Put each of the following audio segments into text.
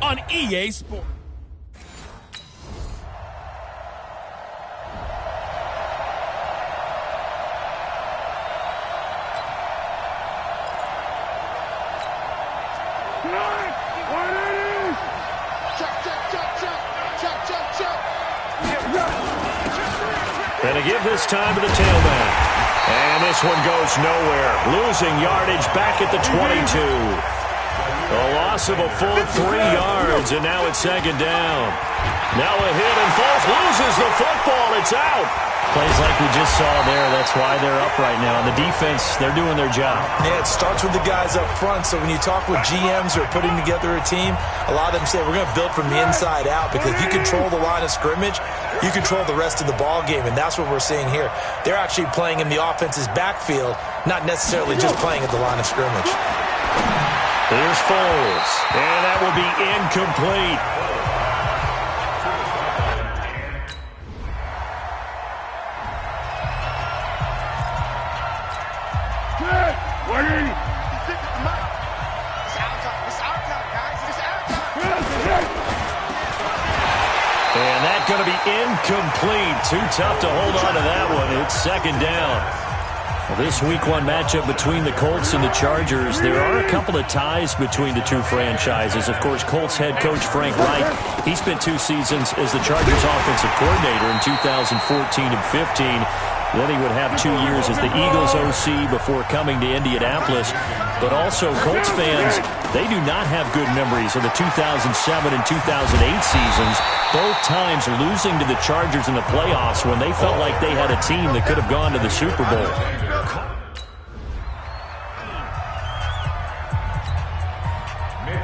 on EA Sports. Gonna give this time to the tailback. And this one goes nowhere. Losing yardage back at the 22. A loss of a full 3 yards, and now it's second down. Now a hit, and Foles loses the football. It's out. Plays like we just saw there. That's why they're up right now. And the defense, they're doing their job. Yeah, it starts with the guys up front. So when you talk with GMs who are putting together a team, a lot of them say we're going to build from the inside out, because if you control the line of scrimmage, you control the rest of the ball game, and that's what we're seeing here. They're actually playing in the offense's backfield, not necessarily just playing at the line of scrimmage. Here's Foles, and that will be incomplete. And that's going to be incomplete. Too tough to hold on to that one. It's second down. Well, this Week 1 matchup between the Colts and the Chargers, there are a couple of ties between the two franchises. Of course, Colts head coach Frank Reich, he spent 2 seasons as the Chargers offensive coordinator in 2014 and 15. Then he would have 2 years as the Eagles OC before coming to Indianapolis. But also, Colts fans, they do not have good memories of the 2007 and 2008 seasons, both times losing to the Chargers in the playoffs when they felt like they had a team that could have gone to the Super Bowl.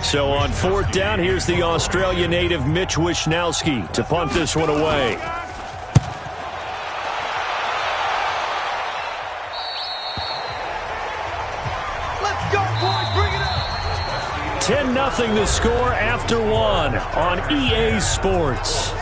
So on 4th down, here's the Australia native Mitch Wishnowsky to punt this one away. 10-0 the score after 1 on EA Sports.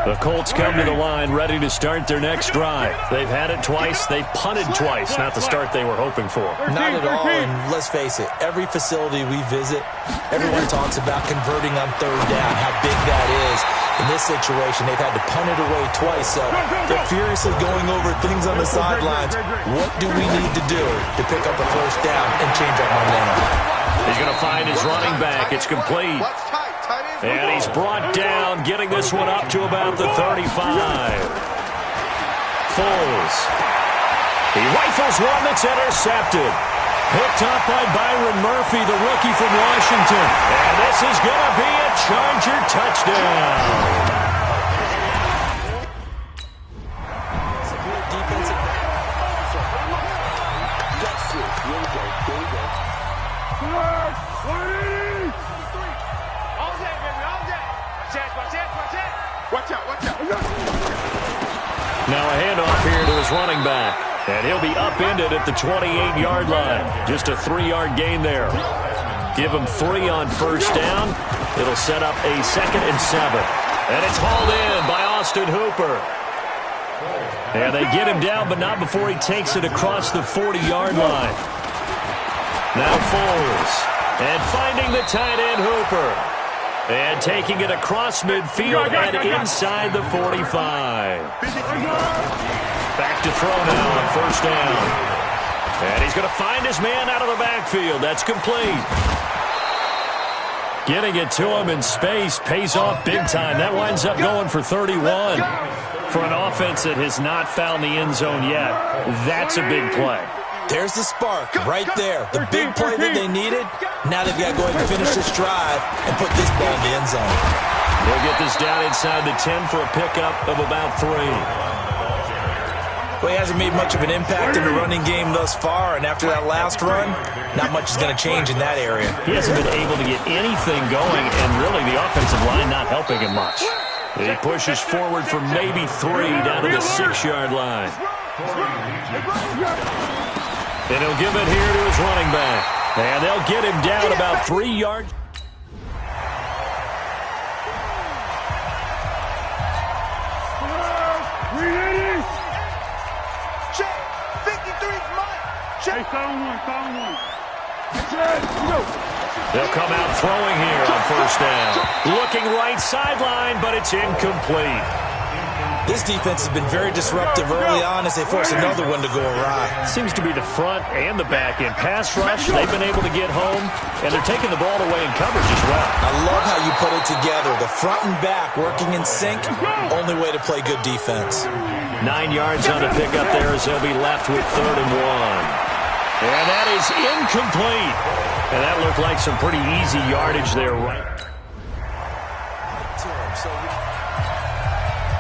The Colts come to the line ready to start their next drive. They've had it twice. They've punted twice. Not the start they were hoping for. Not at all, and let's face it, every facility we visit, everyone talks about converting on 3rd down, how big that is. In this situation, they've had to punt it away twice, so they're furiously going over things on the sidelines. What do we need to do to pick up a 1st down and change our momentum? He's going to find his running back. It's complete. And he's brought down, getting this one up to about the 35. Foles. He rifles one that's intercepted. Picked up by Byron Murphy, the rookie from Washington. And this is going to be a Charger touchdown. Now a handoff here to his running back. And he'll be upended at the 28-yard line. Just a 3-yard gain there. Give him 3 on 1st down. It'll set up a 2nd and 7. And it's hauled in by Austin Hooper. And they get him down, but not before he takes it across the 40-yard line. Now Foles. And finding the tight end Hooper. And taking it across midfield and inside the 45. Back to throw now on 1st down. And he's going to find his man out of the backfield. That's complete. Getting it to him in space pays off big time. That winds up going for 31. For an offense that has not found the end zone yet, that's a big play. There's the spark right there. The big play that they needed. Now they've got to go ahead and finish this drive and put this ball in the end zone. They'll get this down inside the 10 for a pickup of about 3. Well, he hasn't made much of an impact in the running game thus far, and after that last run, not much is going to change in that area. He hasn't been able to get anything going, and really the offensive line not helping him much. He pushes forward for maybe 3 down to the 6-yard line. And he'll give it here to his running back. And they'll get him down about 3 yards. They'll come out throwing here on first down. Looking right sideline, but it's incomplete. This defense has been very disruptive early on as they force another one to go awry. Seems to be the front and the back end. Pass rush, they've been able to get home, and they're taking the ball away in coverage as well. I love how you put it together. The front and back working in sync, only way to play good defense. 9 yards on the pickup there as they'll be left with 3rd and 1. And that is incomplete. And that looked like some pretty easy yardage there, right?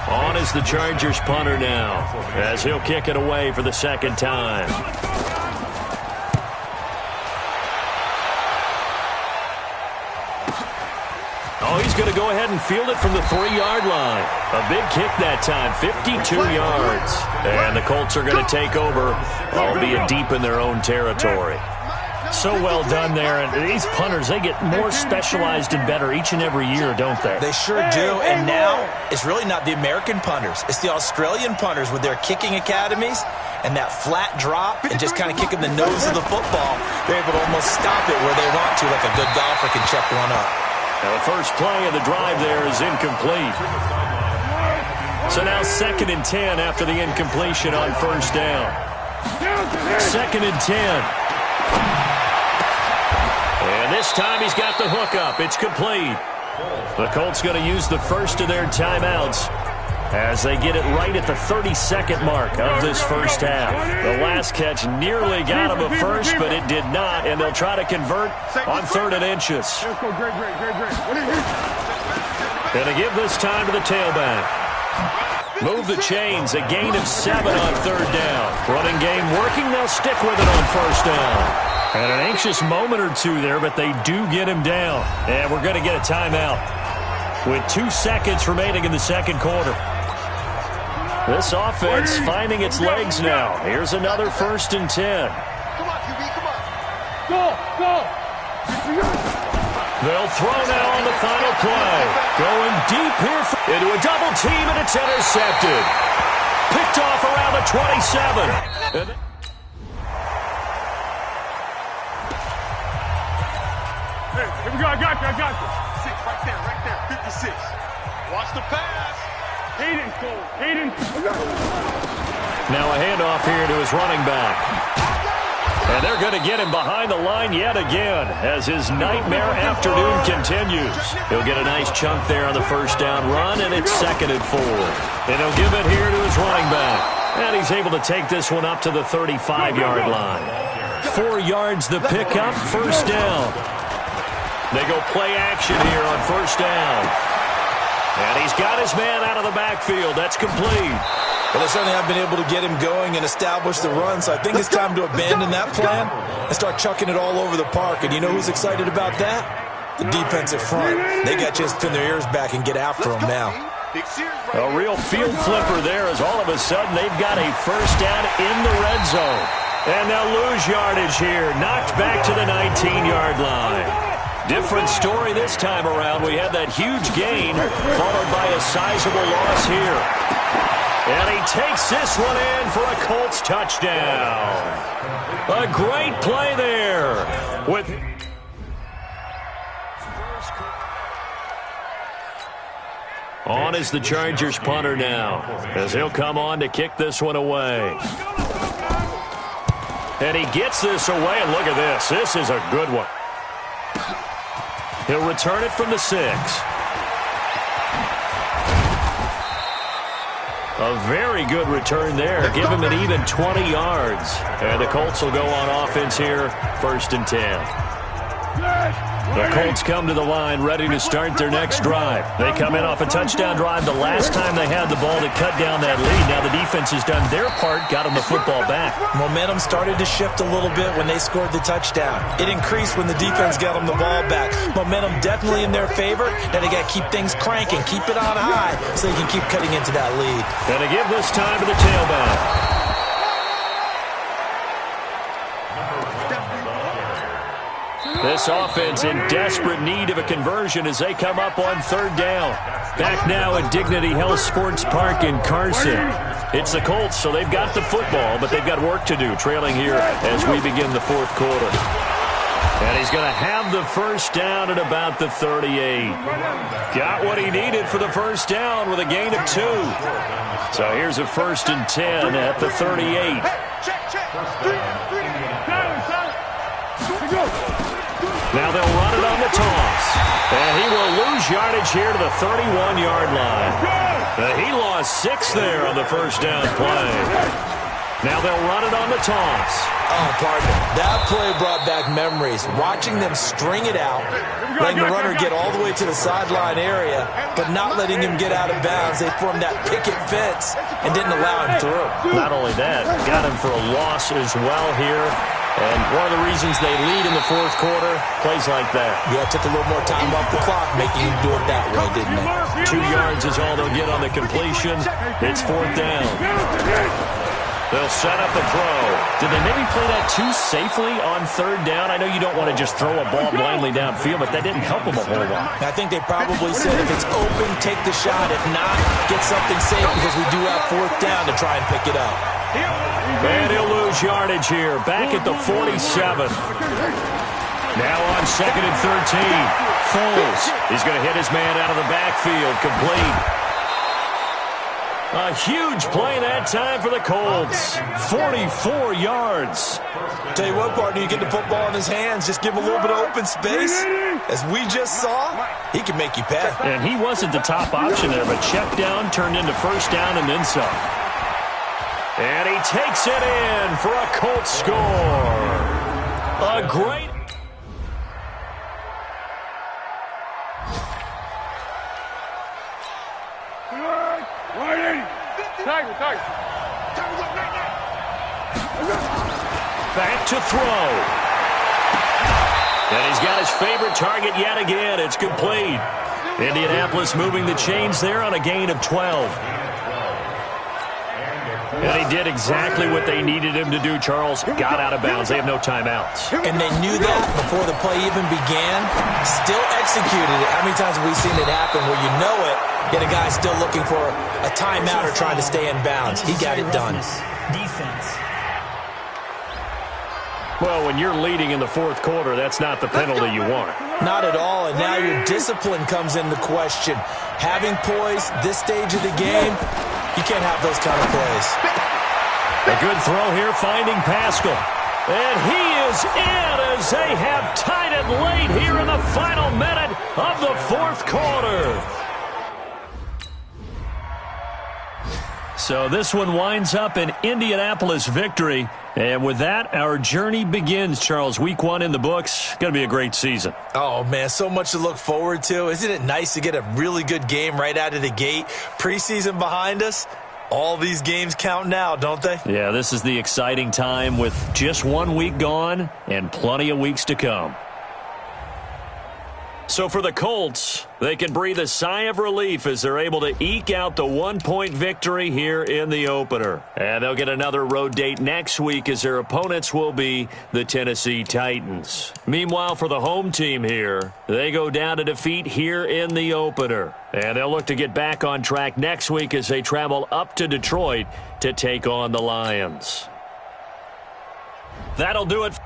On is the Chargers punter now, as he'll kick it away for the 2nd time. Oh, he's going to go ahead and field it from the 3-yard line. A big kick that time, 52 yards. And the Colts are going to take over, albeit deep in their own territory. So well done there. And these punters, they get more specialized and better each and every year, don't they? They sure do. And now it's really not the American punters. It's the Australian punters with their kicking academies and that flat drop and just kind of kicking the nose of the football. They're able to almost stop it where they want to, like a good golfer can check one up. Now the first play of the drive there is incomplete. So now 2nd and 10 after the incompletion on first down. 2nd and 10. And this time he's got the hook up. It's complete. The Colts going to use the first of their timeouts as they get it right at the 32nd mark of this first half. The last catch nearly got him a first, but it did not, and they'll try to convert on 3rd and inches. Going to give this time to the tailback. Move the chains, a gain of 7 on 3rd down. Running game working, they'll stick with it on first down. And an anxious moment or two there, but they do get him down. And we're going to get a timeout with 2 seconds remaining in the 2nd quarter. This offense finding its legs now. Here's another 1st and 10. They'll throw now on the final play. Going deep here into a double team, and it's intercepted. Picked off around the 27. Here we go, I got you. 6, right there, 56. Watch the pass. Hayden. Now a handoff here to his running back. And they're going to get him behind the line yet again as his nightmare afternoon continues. He'll get a nice chunk there on the first down run, and it's 2nd and 4. And he'll give it here to his running back. And he's able to take this one up to the 35-yard line. 4 yards the pickup, first down. They go play action here on first down. And he's got his man out of the backfield. That's complete. Well, they certainly have been able to get him going and establish the run, so I think it's time to abandon that plan and start chucking it all over the park. And you know who's excited about that? The defensive front. They got just to pin their ears back and get after him now. A real field flipper there as all of a sudden they've got a first down in the red zone. And they'll lose yardage here. Knocked back to the 19-yard line. Different story this time around. We had that huge gain followed by a sizable loss here. And he takes this one in for a Colts touchdown. A great play there. On is the Chargers punter now, as he'll come on to kick this one away. And he gets this away, and look at this. This is a good one. He'll return it from the 6. A very good return there. Give him an even 20 yards. And the Colts will go on offense here, 1st and 10. The Colts come to the line ready to start their next drive. They come in off a touchdown drive the last time they had the ball to cut down that lead. Now the defense has done their part, got them the football back. Momentum started to shift a little bit when they scored the touchdown. It increased when the defense got them the ball back. Momentum definitely in their favor. Now they got to keep things cranking, keep it on high so they can keep cutting into that lead. And to give this time to the tailback. This offense in desperate need of a conversion as they come up on 3rd down. Back now at Dignity Health Sports Park in Carson. It's the Colts, so they've got the football, but they've got work to do, trailing here as we begin the 4th quarter. he's going to have the first down at about the 38. Got what he needed for the first down with a gain of 2. So here's a 1st and 10 at the 38. Now they'll run it on the toss. And he will lose yardage here to the 31-yard line. He lost 6 there on the first down play. Now they'll run it on the toss. Oh, partner, that play brought back memories. Watching them string it out, letting the runner get all the way to the sideline area, but not letting him get out of bounds. They formed that picket fence and didn't allow him through. Not only that, got him for a loss as well here. And one of the reasons they lead in the fourth quarter, plays like that. Yeah, it took a little more time off the clock, making him do it that way, didn't it? 2 yards is all they'll get on the completion. It's 4th down. They'll set up the throw. Did they maybe play that too safely on 3rd down? I know you don't want to just throw a ball blindly downfield, but that didn't help them a whole lot. I think they probably said if it's open, take the shot. If not, get something safe because we do have 4th down to try and pick it up. And he'll lose yardage here. Back at the 47. Now on 2nd and 13. Foles. He's going to hit his man out of the backfield. Complete. A huge play that time for the Colts. 44 yards. Tell you what, partner, you get the football in his hands, just give him a little bit of open space. As we just saw, he can make you pay. And he wasn't the top option there, but check down turned into first down and then some. And he takes it in for a Colts score. A great... Back to throw. And he's got his favorite target yet again. It's complete. Indianapolis moving the chains there on a gain of 12. And he did exactly what they needed him to do, Charles. Got out of bounds. They have no timeouts. And they knew that before the play even began. Still executed it. How many times have we seen it happen where you know it, yet a guy's still looking for a timeout or trying to stay in bounds? He got it done. Defense. Well, when you're leading in the fourth quarter, that's not the penalty you want. Not at all, and now your discipline comes into question. Having poise this stage of the game, you can't have those kind of plays. A good throw here, finding Pascal. And he is in as they have tied it late here in the final minute of the fourth quarter. So this one winds up an Indianapolis victory. And with that, our journey begins, Charles. Week 1 in the books. Going to be a great season. Oh, man, so much to look forward to. Isn't it nice to get a really good game right out of the gate? Preseason behind us. All these games count now, don't they? Yeah, this is the exciting time with just 1 week gone and plenty of weeks to come. So for the Colts, they can breathe a sigh of relief as they're able to eke out the 1-point victory here in the opener. And they'll get another road date next week as their opponents will be the Tennessee Titans. Meanwhile, for the home team here, they go down to defeat here in the opener. And they'll look to get back on track next week as they travel up to Detroit to take on the Lions. That'll do it.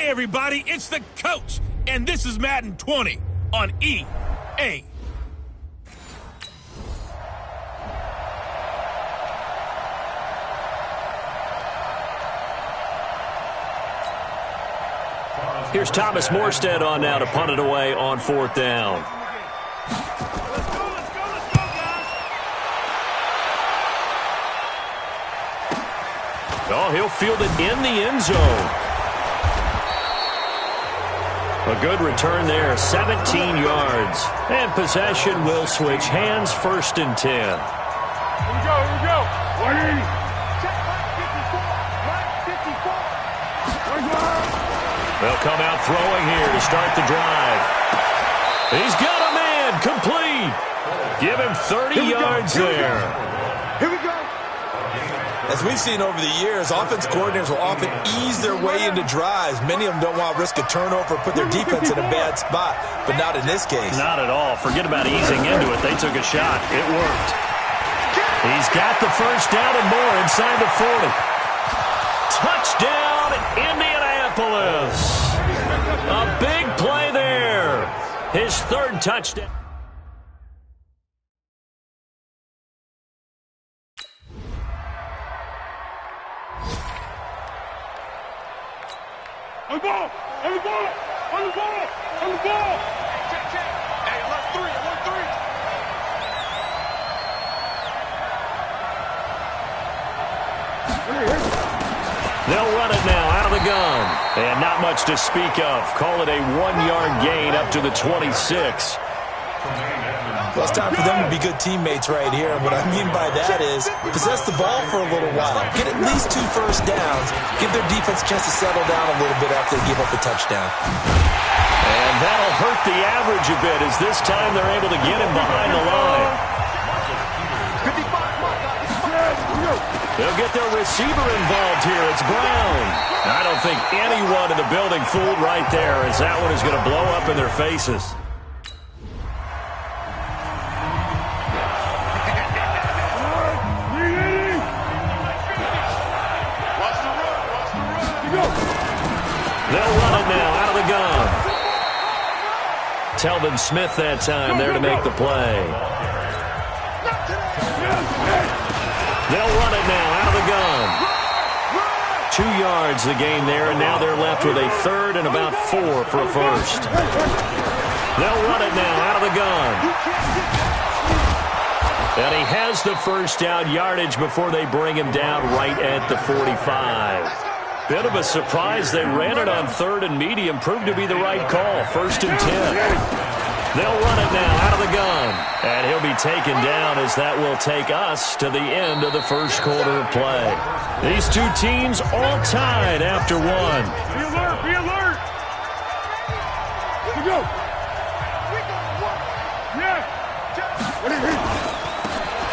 Hey, everybody, it's the coach, and this is Madden 20 on EA. Here's Thomas Morstead on now to punt it away on 4th down. Oh, he'll field it in the end zone. A good return there, 17 yards. And possession will switch hands, 1st and 10. Here we go. 180. They'll come out throwing here to start the drive. He's got a man, complete. Give him 30 yards there. Here we go. As we've seen over the years, offense coordinators will often ease their way into drives. Many of them don't want to risk a turnover or put their defense in a bad spot, but not in this case. Not at all. Forget about easing into it. They took a shot. It worked. He's got the 1st down and more inside the 40. Touchdown, Indianapolis. A big play there. His 3rd touchdown. On the ball! On the ball! On the ball! On the ball! Check. Hey, left 3, 1-3. They'll run it now out of the gun. And not much to speak of. Call it a 1-yard gain up to the 26. Well, it's time for them to be good teammates right here. And what I mean by that is possess the ball for a little while. Get at least 2 first downs. Give their defense a chance to settle down a little bit after they give up the touchdown. And that'll hurt the average a bit as this time they're able to get him behind the line. They'll get their receiver involved here. It's Brown. I don't think anyone in the building fooled right there as that one is going to blow up in their faces. They'll run it now out of the gun. Telvin Smith that time there to make the play. They'll run it now out of the gun. 2 yards the gain there, and now they're left with a 3rd and about 4 for a 1st. They'll run it now out of the gun. And he has the 1st down yardage before they bring him down right at the 45. Bit of a surprise. They ran it on 3rd and medium. Proved to be the right call. 1st and 10. They'll run it now out of the gun. And he'll be taken down as that will take us to the end of the 1st quarter of play. These 2 teams all tied after 1. Be alert! Be alert! Here we go!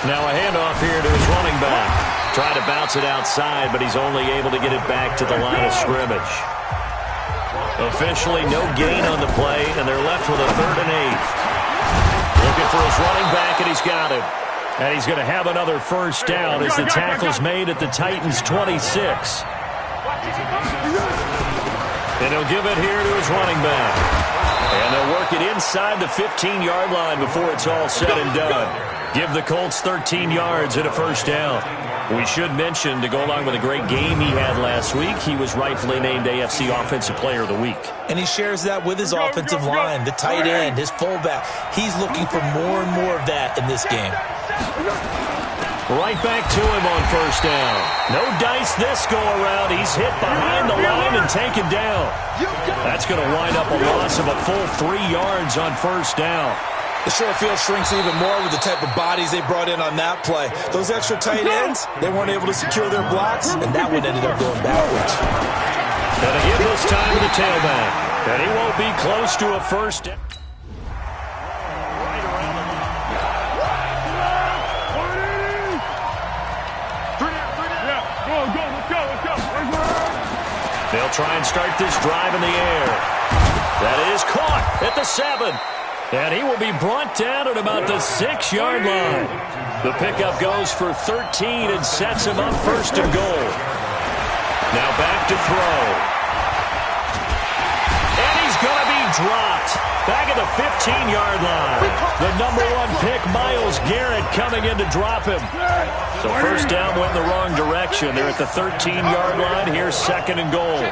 Now a handoff here to his running back. Trying to bounce it outside, but he's only able to get it back to the line of scrimmage. Officially, no gain on the play, and they're left with a 3rd and 8. Looking for his running back, and he's got him. And he's going to have another 1st down as the tackle's made at the Titans' 26. And he'll give it here to his running back. And they'll work it inside the 15-yard line before it's all said and done. Give the Colts 13 yards and a 1st down. We should mention, to go along with a great game he had last week, he was rightfully named AFC Offensive Player of the Week. And he shares that with his offensive line, the tight end, his fullback. He's looking for more and more of that in this game. Right back to him on 1st down. No dice this go-around. He's hit behind the line and taken down. That's going to wind up a loss of a full 3 yards on 1st down. The short field shrinks even more with the type of bodies they brought in on that play. Those extra tight ends, they weren't able to secure their blocks, and that one ended up going backwards. And again this time with the tailback. And he won't be close to a 1st down. They'll try and start this drive in the air. That is caught at the 7. And he will be brought down at about the 6-yard line. The pickup goes for 13 and sets him up 1st and goal. Now back to throw. dropped. Back at the 15-yard line. The #1 pick, Myles Garrett, coming in to drop him. So first down went in the wrong direction. They're at the 13-yard line. Here's 2nd and goal.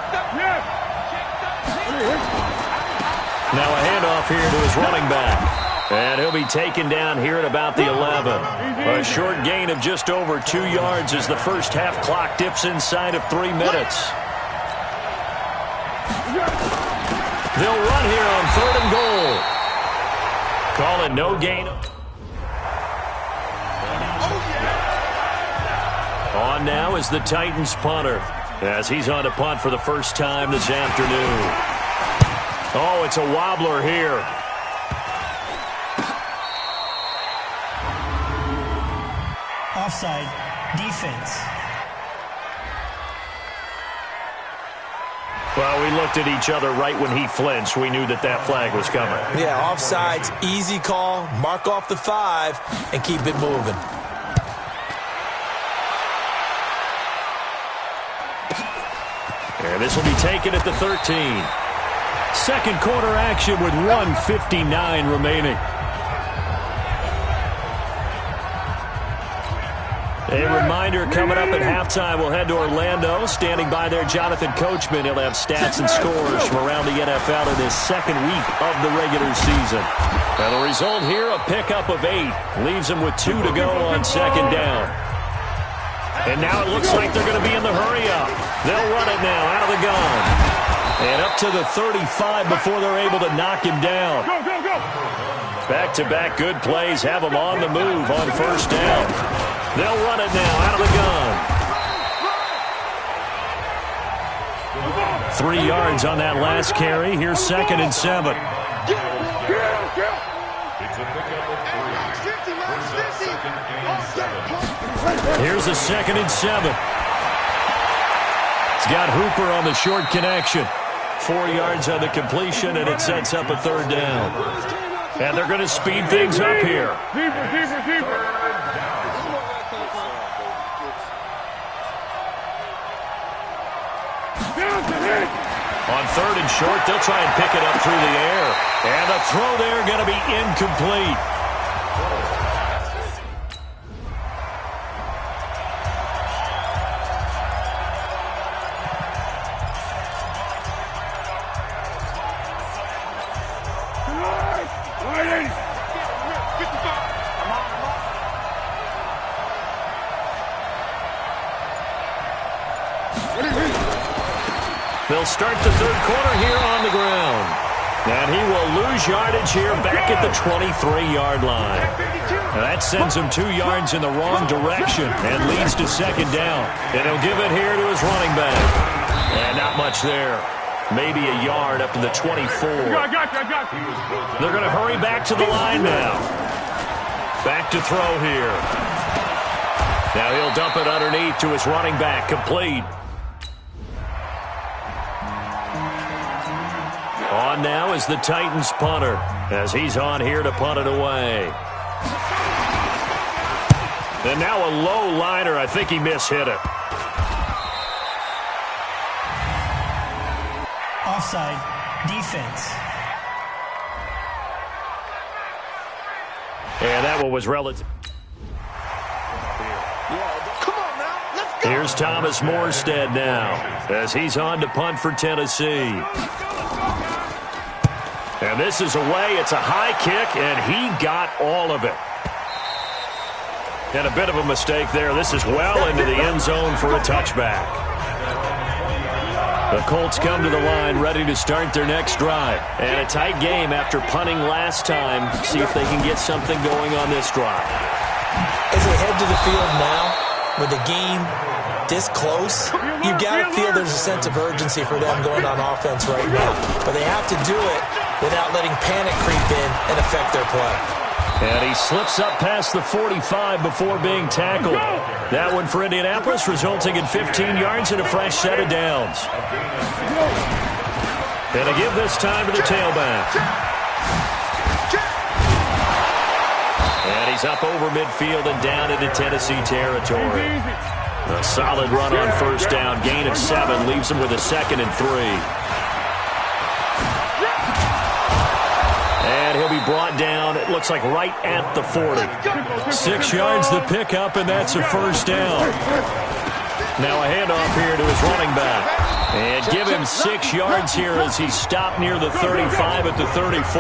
Now a handoff here to his running back. And he'll be taken down here at about the 11. A short gain of just over 2 yards as the first half clock dips inside of 3 minutes. They'll run here on 3rd and goal. Call it no gain. On now is the Titans punter as he's on to punt for the first time this afternoon. Oh, it's a wobbler here. Offside, defense. Well, we looked at each other right when he flinched. We knew that that flag was coming. Yeah, offsides, easy call. Mark off the 5 and keep it moving. And this will be taken at the 13. Second quarter action with 1:59 remaining. A reminder, coming up at halftime, we'll head to Orlando. Standing by there, Jonathan Coachman. He'll have stats and scores from around the NFL in his second week of the regular season. Now the result here, a pickup of 8. Leaves him with 2 to go on 2nd down. And now it looks like they're going to be in the hurry-up. They'll run it now out of the gun. And up to the 35 before they're able to knock him down. Go, go, go. Back-to-back good plays have them on the move on first down. They'll run it now out of the gun. 3 yards on that last carry. Here's 2nd and 7. Here's a 2nd and 7. It's got Hooper on the short connection. 4 yards on the completion, and it sets up a 3rd down. And they're going to speed things up here. Deeper, deeper, deeper. On 3rd and short, they'll try and pick it up through the air. And the throw there going to be incomplete. They'll start the 3rd quarter here on the ground. And he will lose yardage here back at the 23-yard line. Now that sends him 2 yards in the wrong direction and leads to 2nd down. And he'll give it here to his running back. And not much there. Maybe a yard up to the 24. I got you. They're going to hurry back to the line now. Back to throw here. Now he'll dump it underneath to his running back, complete. On now is the Titans punter as he's on here to punt it away. And now a low liner. I think he mishit it. Offside, defense. And that one was relative. Come on now, let's go. Here's Thomas Morstead now as he's on to punt for Tennessee. And this is away. It's a high kick, and he got all of it. And a bit of a mistake there. This is well into the end zone for a touchback. The Colts come to the line ready to start their next drive. And a tight game after punting last time. See if they can get something going on this drive. As they head to the field now, with the game this close, you got to feel there's a sense of urgency for them going on offense right now. But they have to do it without letting panic creep in and affect their play. And he slips up past the 45 before being tackled. That one for Indianapolis, resulting in 15 yards and a fresh set of downs. And a give this time to the tailback. And he's up over midfield and down into Tennessee territory. A solid run on first down. Gain of 7 leaves him with a 2nd and 3. And he'll be brought down, it looks like right at the 40. 6 yards the pickup, and that's a first down. Now a handoff here to his running back. And give him 6 yards here as he stopped near the 35 at the 34.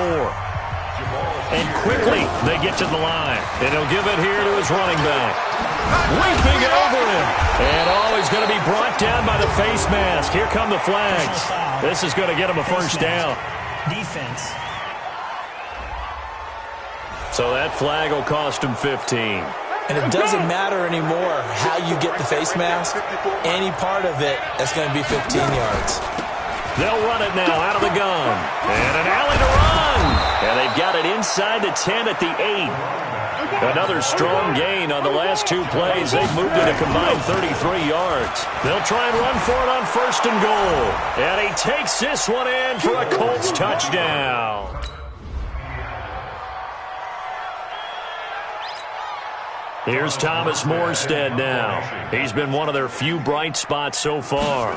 And quickly they get to the line. And he'll give it here to his running back. Leaping over him. And he's going to be brought down by the face mask. Here come the flags. This is going to get him a first down. Defense. So that flag will cost him 15. And it doesn't matter anymore how you get the face mask. Any part of it, that's going to be 15 yards. They'll run it now out of the gun. And an alley to run. And they've got it inside the 10 at the 8. Another strong gain on the last 2 plays. They've moved it a combined 33 yards. They'll try and run for it on first and goal. And he takes this one in for a Colts touchdown. Here's Thomas Morstead now. He's been one of their few bright spots so far.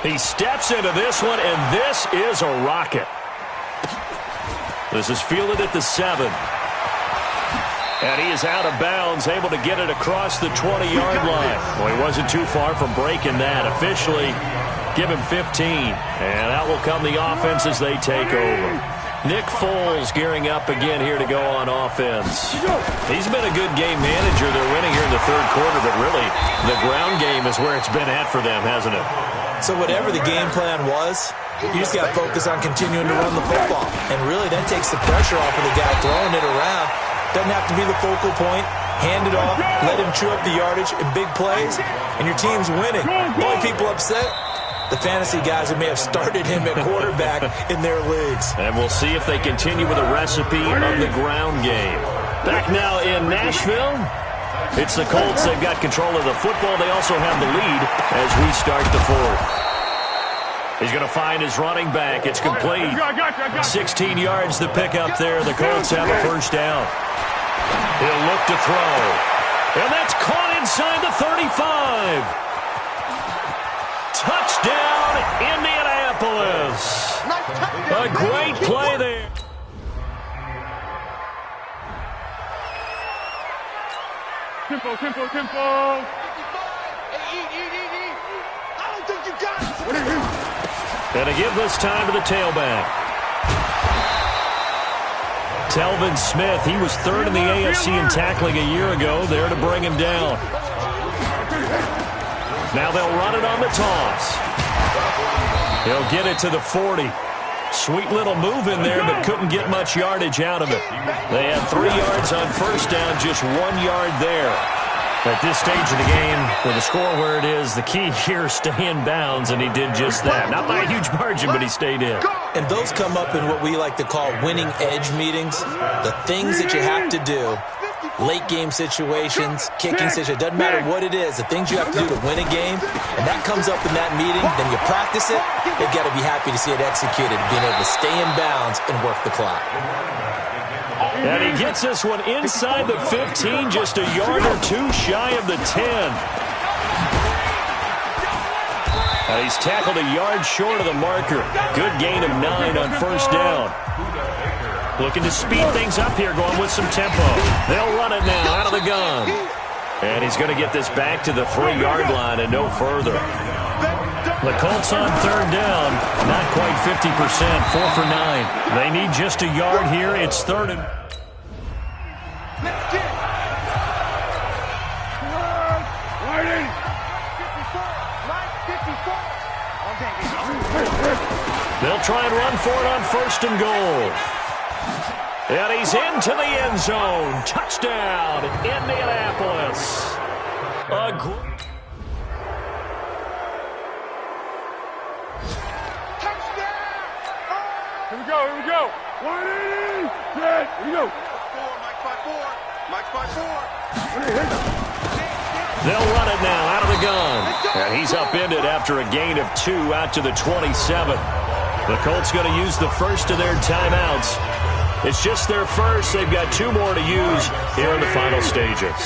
He steps into this one, and this is a rocket. This is fielded at the 7. And he is out of bounds, able to get it across the 20-yard line. Well, he wasn't too far from breaking that. Officially, give him 15. And out will come the offense as they take over. Nick Foles gearing up again here to go on offense. He's been a good game manager. They're winning here in the third quarter, but really the ground game is where it's been at for them, hasn't it? So whatever the game plan was, you just got to focus on continuing to run the football. And really that takes the pressure off of the guy throwing it around. Doesn't have to be the focal point. Hand it off, let him chew up the yardage in big plays, and your team's winning. Only people upset, the fantasy guys who may have started him at quarterback in their leagues. And we'll see if they continue with a recipe of the ground game. Back now in Nashville, it's the Colts. They've got control of the football. They also have the lead as we start the fourth. He's going to find his running back. It's complete. 16 yards the pickup there. The Colts have a first down. He'll look to throw. And that's caught inside the 35. Touchdown, Indianapolis. A great play there. Tempo. Hey, eat. I don't think you got it. And to give this time to the tailback. Telvin Smith, he was third in the AFC in tackling a year ago, there to bring him down. Now they'll run it on the toss. He'll get it to the 40. Sweet little move in there, but couldn't get much yardage out of it. They had 3 yards on first down, just 1 yard there. At this stage of the game, with the score where it is, the key here is stay in bounds, and he did just that. Not by a huge margin, but he stayed in. And those come up in what we like to call winning edge meetings. The things that you have to do, late game situations, kicking situations, doesn't matter what it is, the things you have to do to win a game, and that comes up in that meeting, then you practice it, you've got to be happy to see it executed, being able to stay in bounds and work the clock. And he gets this one inside the 15, just a yard or two shy of the 10. And he's tackled a yard short of the marker. Good gain of 9 on first down. Looking to speed things up here, going with some tempo. They'll run it now out of the gun. And he's going to get this back to the 3-yard line and no further. The Colts on third down, not quite 50%, 4 for 9. They need just a yard here. It's third and... They'll try and run for it on first and goal. And he's into the end zone. Touchdown, Indianapolis. Here we go. 180. Here we go. Mike's by four. They'll run it now out of the gun. And he's upended after a gain of 2 out to the 27. The Colts going to use the first of their timeouts. It's just their first. They've got 2 more to use here in the final stages.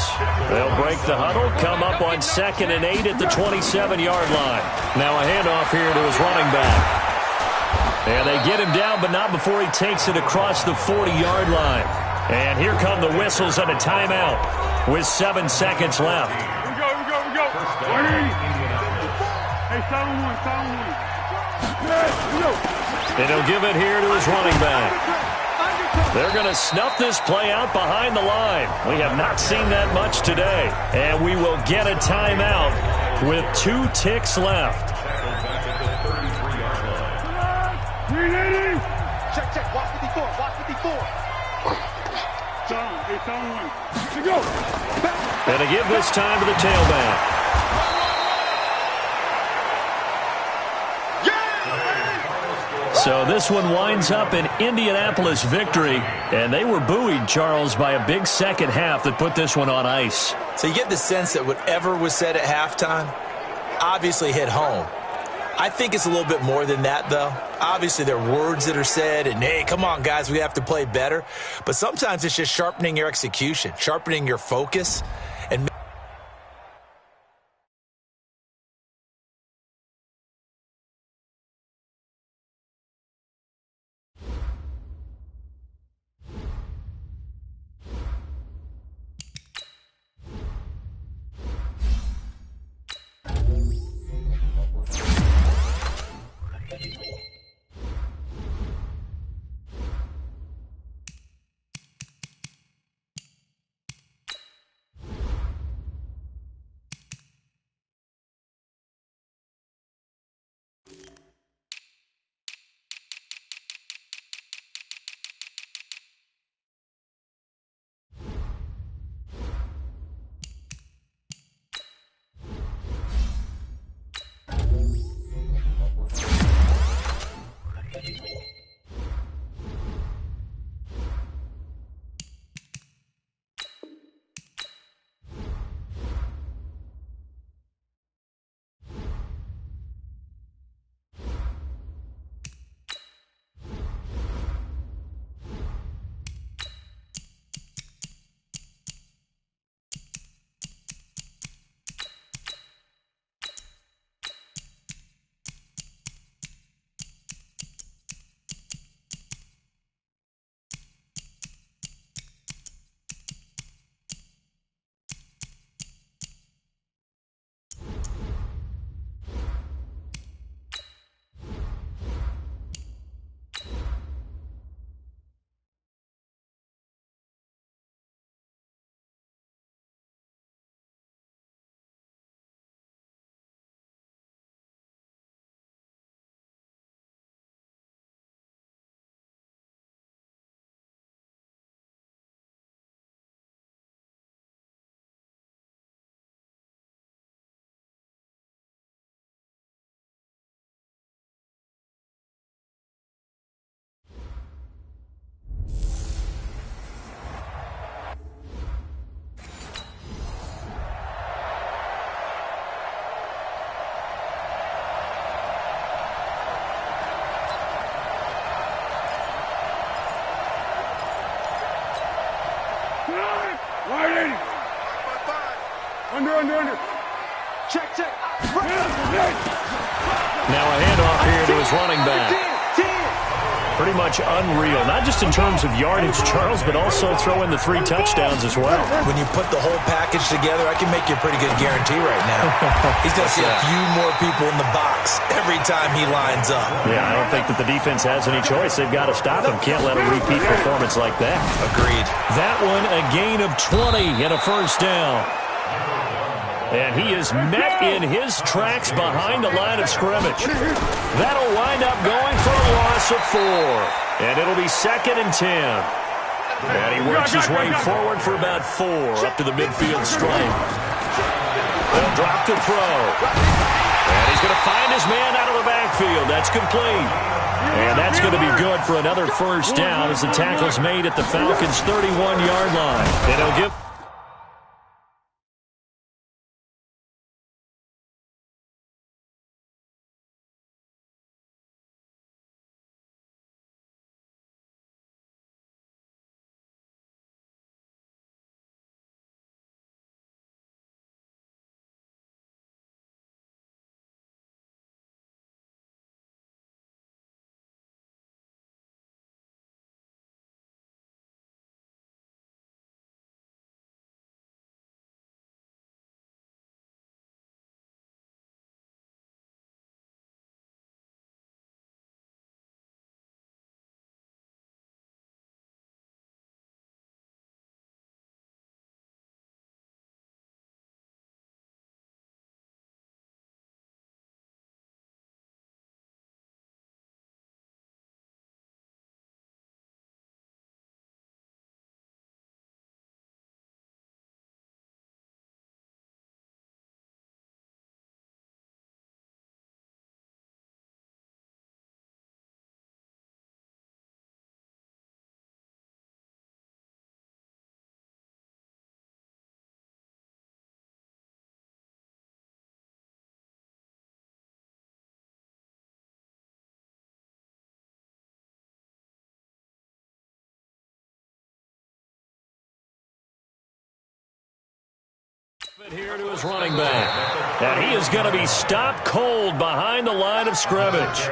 They'll break the huddle, come up on 2nd and 8 at the 27-yard line. Now a handoff here to his running back. And they get him down, but not before he takes it across the 40-yard line. And here come the whistles and a timeout with 7 seconds left. Here we go. Hey, 7-1. And he'll give it here to his running back. They're going to snuff this play out behind the line. We have not seen that much today. And we will get a timeout with 2 ticks left. Check. Watch 54. Hey, 7-1. Here we go. And to give this time to the tailback. So this one winds up an Indianapolis victory, and they were buoyed, Charles, by a big second half that put this one on ice. So you get the sense that whatever was said at halftime obviously hit home. I think it's a little bit more than that, though. Obviously, there are words that are said, and, hey, come on, guys, we have to play better. But sometimes it's just sharpening your execution, sharpening your focus, and Under. Check. Now a handoff here to his running back. Pretty much unreal, not just in terms of yardage, Charles, but also throw in the 3 touchdowns as well. when you put the whole package together, I can make you a pretty good guarantee right now. He's going to see a few more people in the box every time he lines up. Yeah, I don't think that the defense has any choice. They've got to stop him. Can't let a repeat performance like that. Agreed. That one, a gain of 20 and a first down. And he is met in his tracks behind the line of scrimmage. That'll wind up going for a loss of 4. And it'll be 2nd and 10. And he works his way forward for about 4 up to the midfield stripe. They'll drop to throw. And he's going to find his man out of the backfield. That's complete. And that's going to be good for another first down as the tackle's made at the Falcons' 31-yard line. And he'll give... Here to his running back. And he is going to be stopped cold behind the line of scrimmage.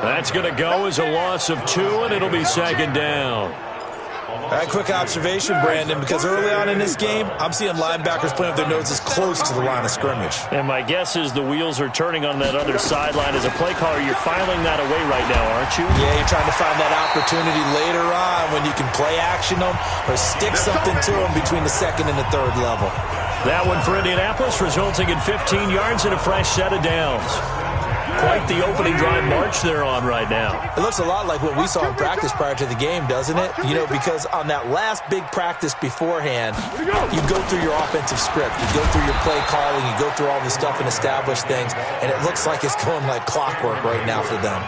That's going to go as a loss of 2, and it'll be second down. All right, quick observation, Brandon, because early on in this game, I'm seeing linebackers playing with their noses close to the line of scrimmage. And my guess is the wheels are turning on that other sideline. As a play caller, you're filing that away right now, aren't you? Yeah, you're trying to find that opportunity later on when you can play action them or stick something to them between the second and the third level. That one for Indianapolis, resulting in 15 yards and a fresh set of downs. Quite the opening drive march they're on right now. It looks a lot like what we saw in practice prior to the game, doesn't it? You know, because on that last big practice beforehand, you go through your offensive script. You go through your play calling. You go through all the stuff and establish things. And it looks like it's going like clockwork right now for them.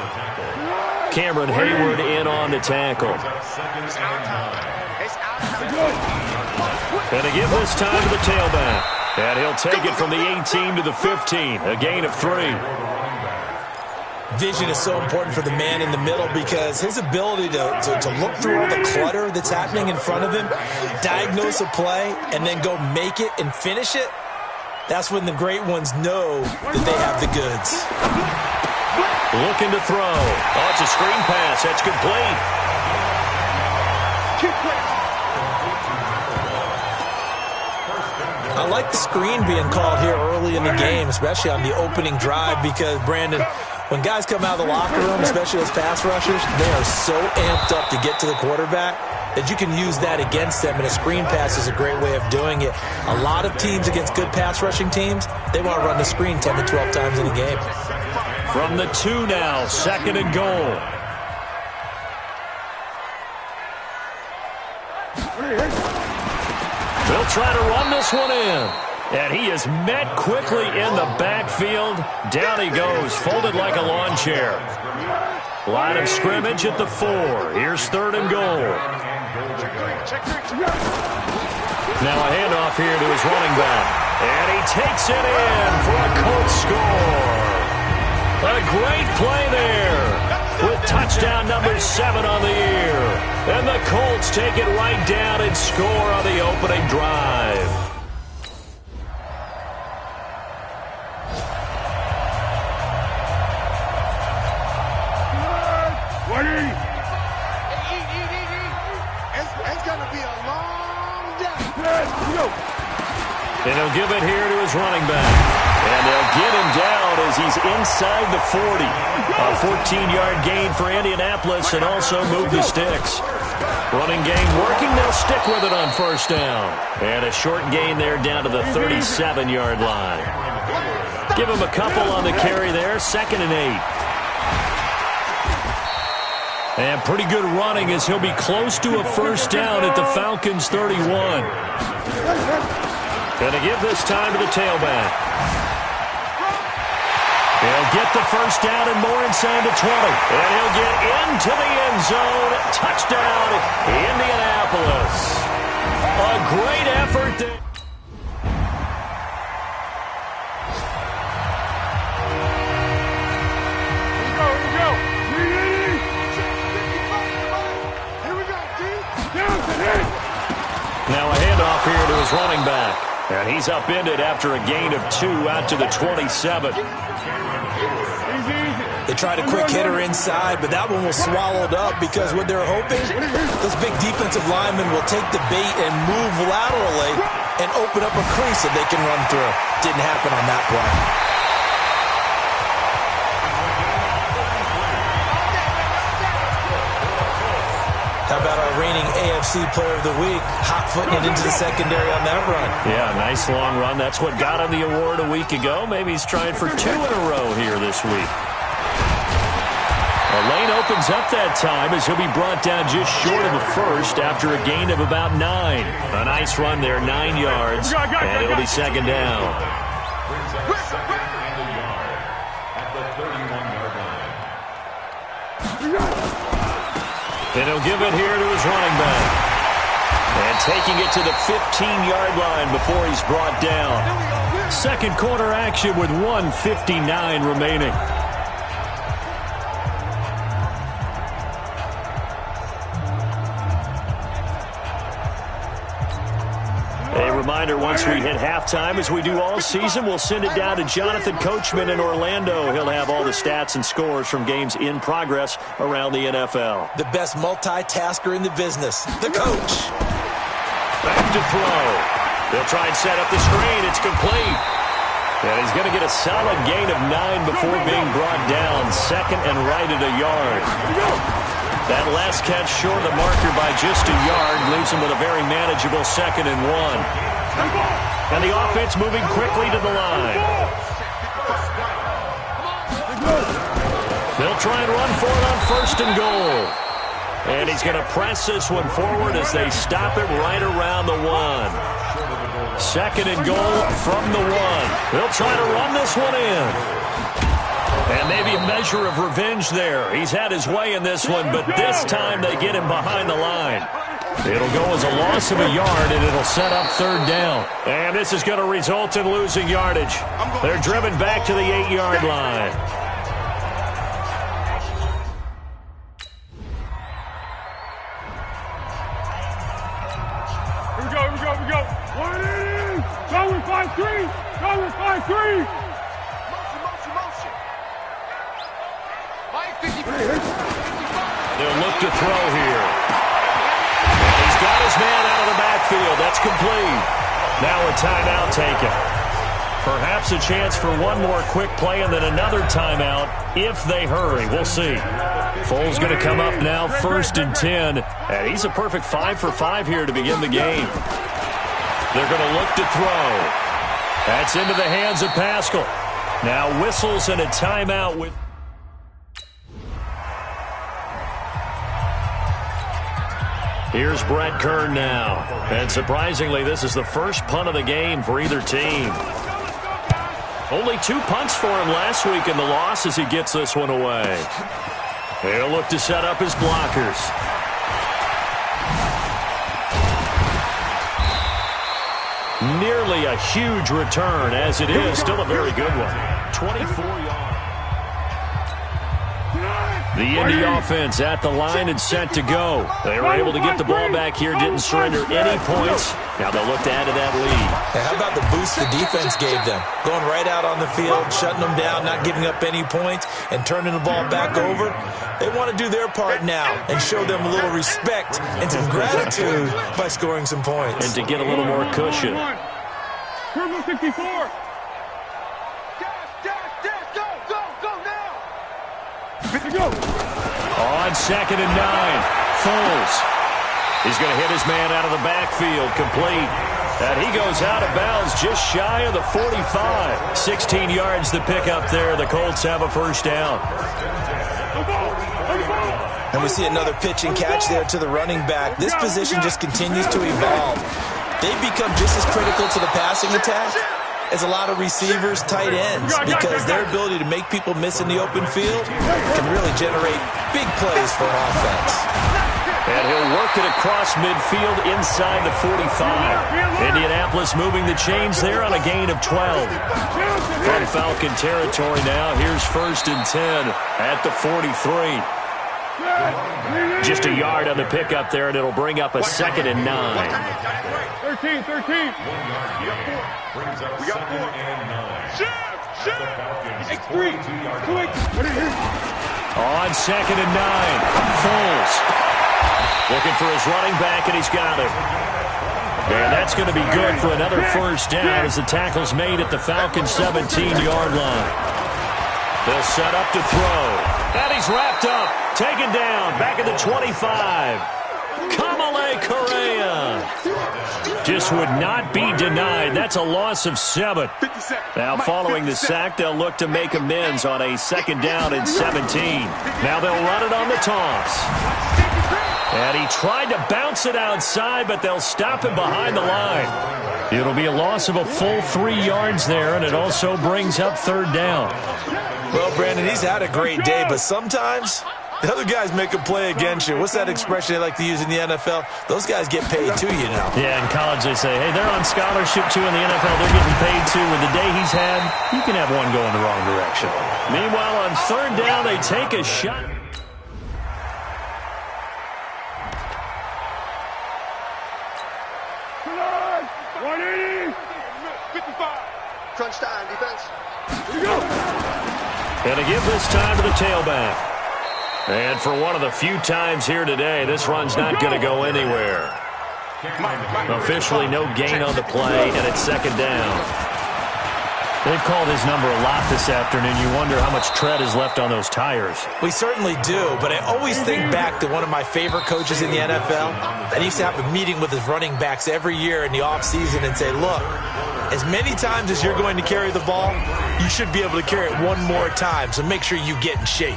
Cameron Hayward in on the tackle. And to give this time to the tailback. And he'll take it from the 18 to the 15. A gain of 3. Vision is so important for the man in the middle because his ability to look through all the clutter that's happening in front of him, diagnose a play, and then go make it and finish it, that's when the great ones know that they have the goods. Looking to throw. Oh, it's a screen pass. That's complete. I like the screen being called here early in the game, especially on the opening drive, because, Brandon, when guys come out of the locker room, especially those pass rushers, they are so amped up to get to the quarterback that you can use that against them, and a screen pass is a great way of doing it. A lot of teams against good pass rushing teams, they want to run the screen 10 to 12 times in a game. From the 2 now, second and goal. They'll try to run this one in. And he is met quickly in the backfield. Down he goes, folded like a lawn chair. Line of scrimmage at the 4. Here's third and goal. Now a handoff here to his running back. And he takes it in for a Colts score. A great play there with touchdown number 7 on the year. And the Colts take it right down and score on the opening drive. It's going to be a long day. And he'll give it here to his running back. And they'll get him down as he's inside the 40. A 14-yard gain for Indianapolis and also move the sticks. Running game working. They'll stick with it on first down. And a short gain there down to the 37-yard line. Give him a couple on the carry there. Second and 8. And pretty good running as he'll be close to a first down at the Falcons' 31. Going to give this time to the tailback. He'll get the first down and more inside the 20. And he'll get into the end zone. Touchdown, Indianapolis. A great effort there. Now a handoff here to his running back. And he's upended after a gain of 2 out to the 27. They tried a quick hitter inside, but that one was swallowed up because what they're hoping, those big defensive linemen will take the bait and move laterally and open up a crease that they can run through. Didn't happen on that play. How about our reigning AFC Player of the Week, hot-footing it into the secondary on that run? Yeah, nice long run. That's what got him the award a week ago. Maybe he's trying for 2 in a row here this week. A lane opens up that time as he'll be brought down just short of a first after a gain of about 9. A nice run there, 9 yards, and it'll be second down. And he'll give it here to his running back. And taking it to the 15-yard line before he's brought down. Second quarter action with 1:59 remaining. A reminder, once we hit halftime, as we do all season, we'll send it down to Jonathan Coachman in Orlando. He'll have all the stats and scores from games in progress around the NFL. The best multitasker in the business, the coach. Back to throw. They'll try and set up the screen. It's complete. And he's going to get a solid gain of 9 before being brought down. Second and right at a yard. That last catch short of the marker by just a yard leaves him with a very manageable 2nd and 1. And the offense moving quickly to the line. They'll try and run for it on 1st and goal. And he's going to press this one forward as they stop it right around the 1. 2nd and goal from the 1. They'll try to run this one in. And maybe a measure of revenge there. He's had his way in this one, but this time they get him behind the line. It'll go as a loss of a yard, and it'll set up 3rd down. And this is going to result in losing yardage. They're driven back to the 8-yard line. Here we go. 180. Go with 5-3. Go with 5-3. They'll look to throw here. And he's got his man out of the backfield. That's complete. Now a timeout taken. Perhaps a chance for one more quick play and then another timeout if they hurry. We'll see. Foles going to come up now, 1st and 10. And he's a perfect 5 for 5 here to begin the game. They're going to look to throw. That's into the hands of Pascal. Now whistles and a timeout with... Here's Brett Kern now. And surprisingly, this is the first punt of the game for either team. Only 2 punts for him last week in the loss as he gets this one away. He'll look to set up his blockers. Nearly a huge return, as it is. Still a very good one. 24 yards. The Indy offense at the line and set to go. They were able to get the ball back here, didn't surrender any points. Now they'll look to add to that lead. Hey, how about the boost the defense gave them? Going right out on the field, shutting them down, not giving up any points, and turning the ball back over. They want to do their part now and show them a little respect and some gratitude by scoring some points. And to get a little more cushion. Turbo 64. Go. On 2nd and 9, Foles. He's going to hit his man out of the backfield, complete. And he goes out of bounds just shy of the 45. 16 yards to pick up there. The Colts have a 1st down. And we see another pitch and catch there to the running back. This position just continues to evolve. They've become just as critical to the passing attack as a lot of receivers, tight ends, because their ability to make people miss in the open field can really generate big plays for an offense. And he'll work it across midfield inside the 45. Indianapolis moving the chains there on a gain of 12. From Falcon territory now, here's 1st and 10 at the 43. Just a yard on the pickup there, and it'll bring up a 2nd and 9. 13. We got 4. Shift. X3. Quick. On 2nd and 9, Foles looking for his running back, and he's got it. And that's going to be good for another 1st down as the tackle's made at the Falcons' 17-yard line. They'll set up to throw. And he's wrapped up, taken down, back at the 25. Kamale Correa just would not be denied. That's a loss of 7. Now following the sack, they'll look to make amends on a 2nd down and 17. Now they'll run it on the toss. And he tried to bounce it outside, but they'll stop him behind the line. It'll be a loss of a full 3 yards there, and it also brings up 3rd down. Well, Brandon, he's had a great day, but sometimes the other guys make a play against you. What's that expression they like to use in the NFL? Those guys get paid too, you know. Yeah, in college they say, hey, they're on scholarship too. In the NFL, they're getting paid too. With the day he's had, you can have one going the wrong direction. Meanwhile, on 3rd down, they take a shot. 180. 55. Crunch time, defense. Here we go. And to give this time to the tailback. And for one of the few times here today, this run's not going to go anywhere. Officially no gain on the play, and it's second down. They've called his number a lot this afternoon. You wonder how much tread is left on those tires. We certainly do, but I always think back to one of my favorite coaches in the NFL that used to have a meeting with his running backs every year in the offseason and say, look, as many times as you're going to carry the ball, you should be able to carry it one more time, so make sure you get in shape.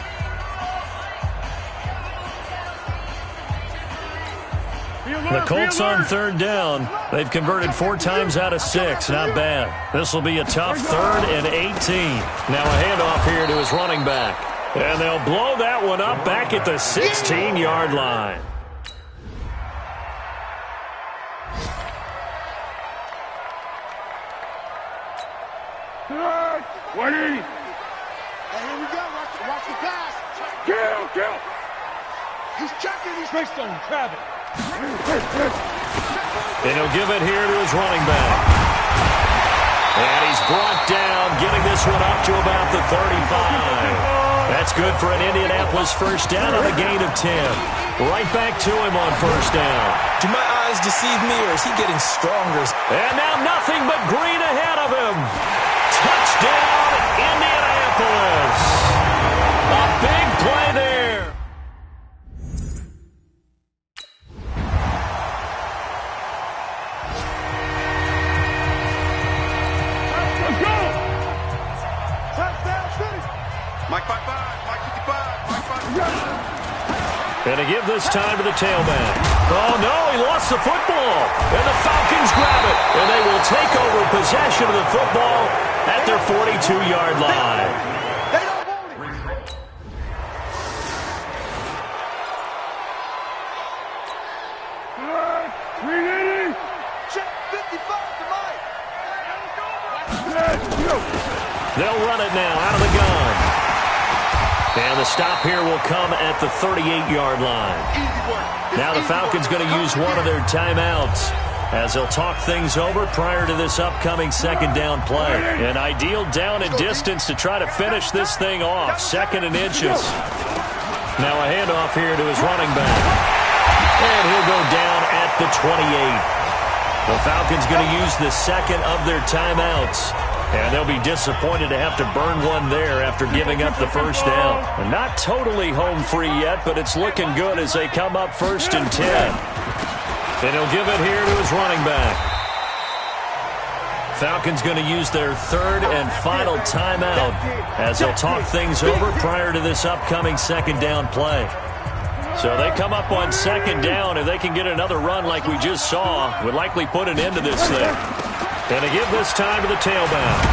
The Colts on third down. They've converted 4 times out of 6. Not bad. This will be a tough 3rd and 18. Now a handoff here to his running back. And they'll blow that one up back at the 16-yard line. Hey, 180. Hey, here we go. Watch the pass. Kill. He's checking. He's Straight stone, grab it. And he'll give it here to his running back. And he's brought down, getting this one up to about the 35. That's good for an Indianapolis first down on a gain of 10. Right back to him on first down. Do my eyes deceive me, or is he getting stronger? And now nothing but green ahead of him. Touchdown, Indianapolis. A big play there. Mike 55, Mike 55, Mike 55. And to give this time to the tailback. Oh, no, he lost the football. And the Falcons grab it. And they will take over possession of the football at their 42-yard line. They don't want it. Check 55 to Mike. They'll run it now out of the gun. And the stop here will come at the 38-yard line. Now the Falcons going to use one of their timeouts as they'll talk things over prior to this upcoming second down play. An ideal down and distance to try to finish this thing off. 2nd and inches. Now a handoff here to his running back. And he'll go down at the 28. The Falcons going to use the second of their timeouts. And they'll be disappointed to have to burn one there after giving up the first down. And not totally home free yet, but it's looking good as they come up 1st and 10. And he'll give it here to his running back. Falcons going to use their 3rd and final timeout as they'll talk things over prior to this upcoming second down play. So they come up on 2nd down. If they can get another run like we just saw, would likely put an end to this thing. And to give this time to the tailback.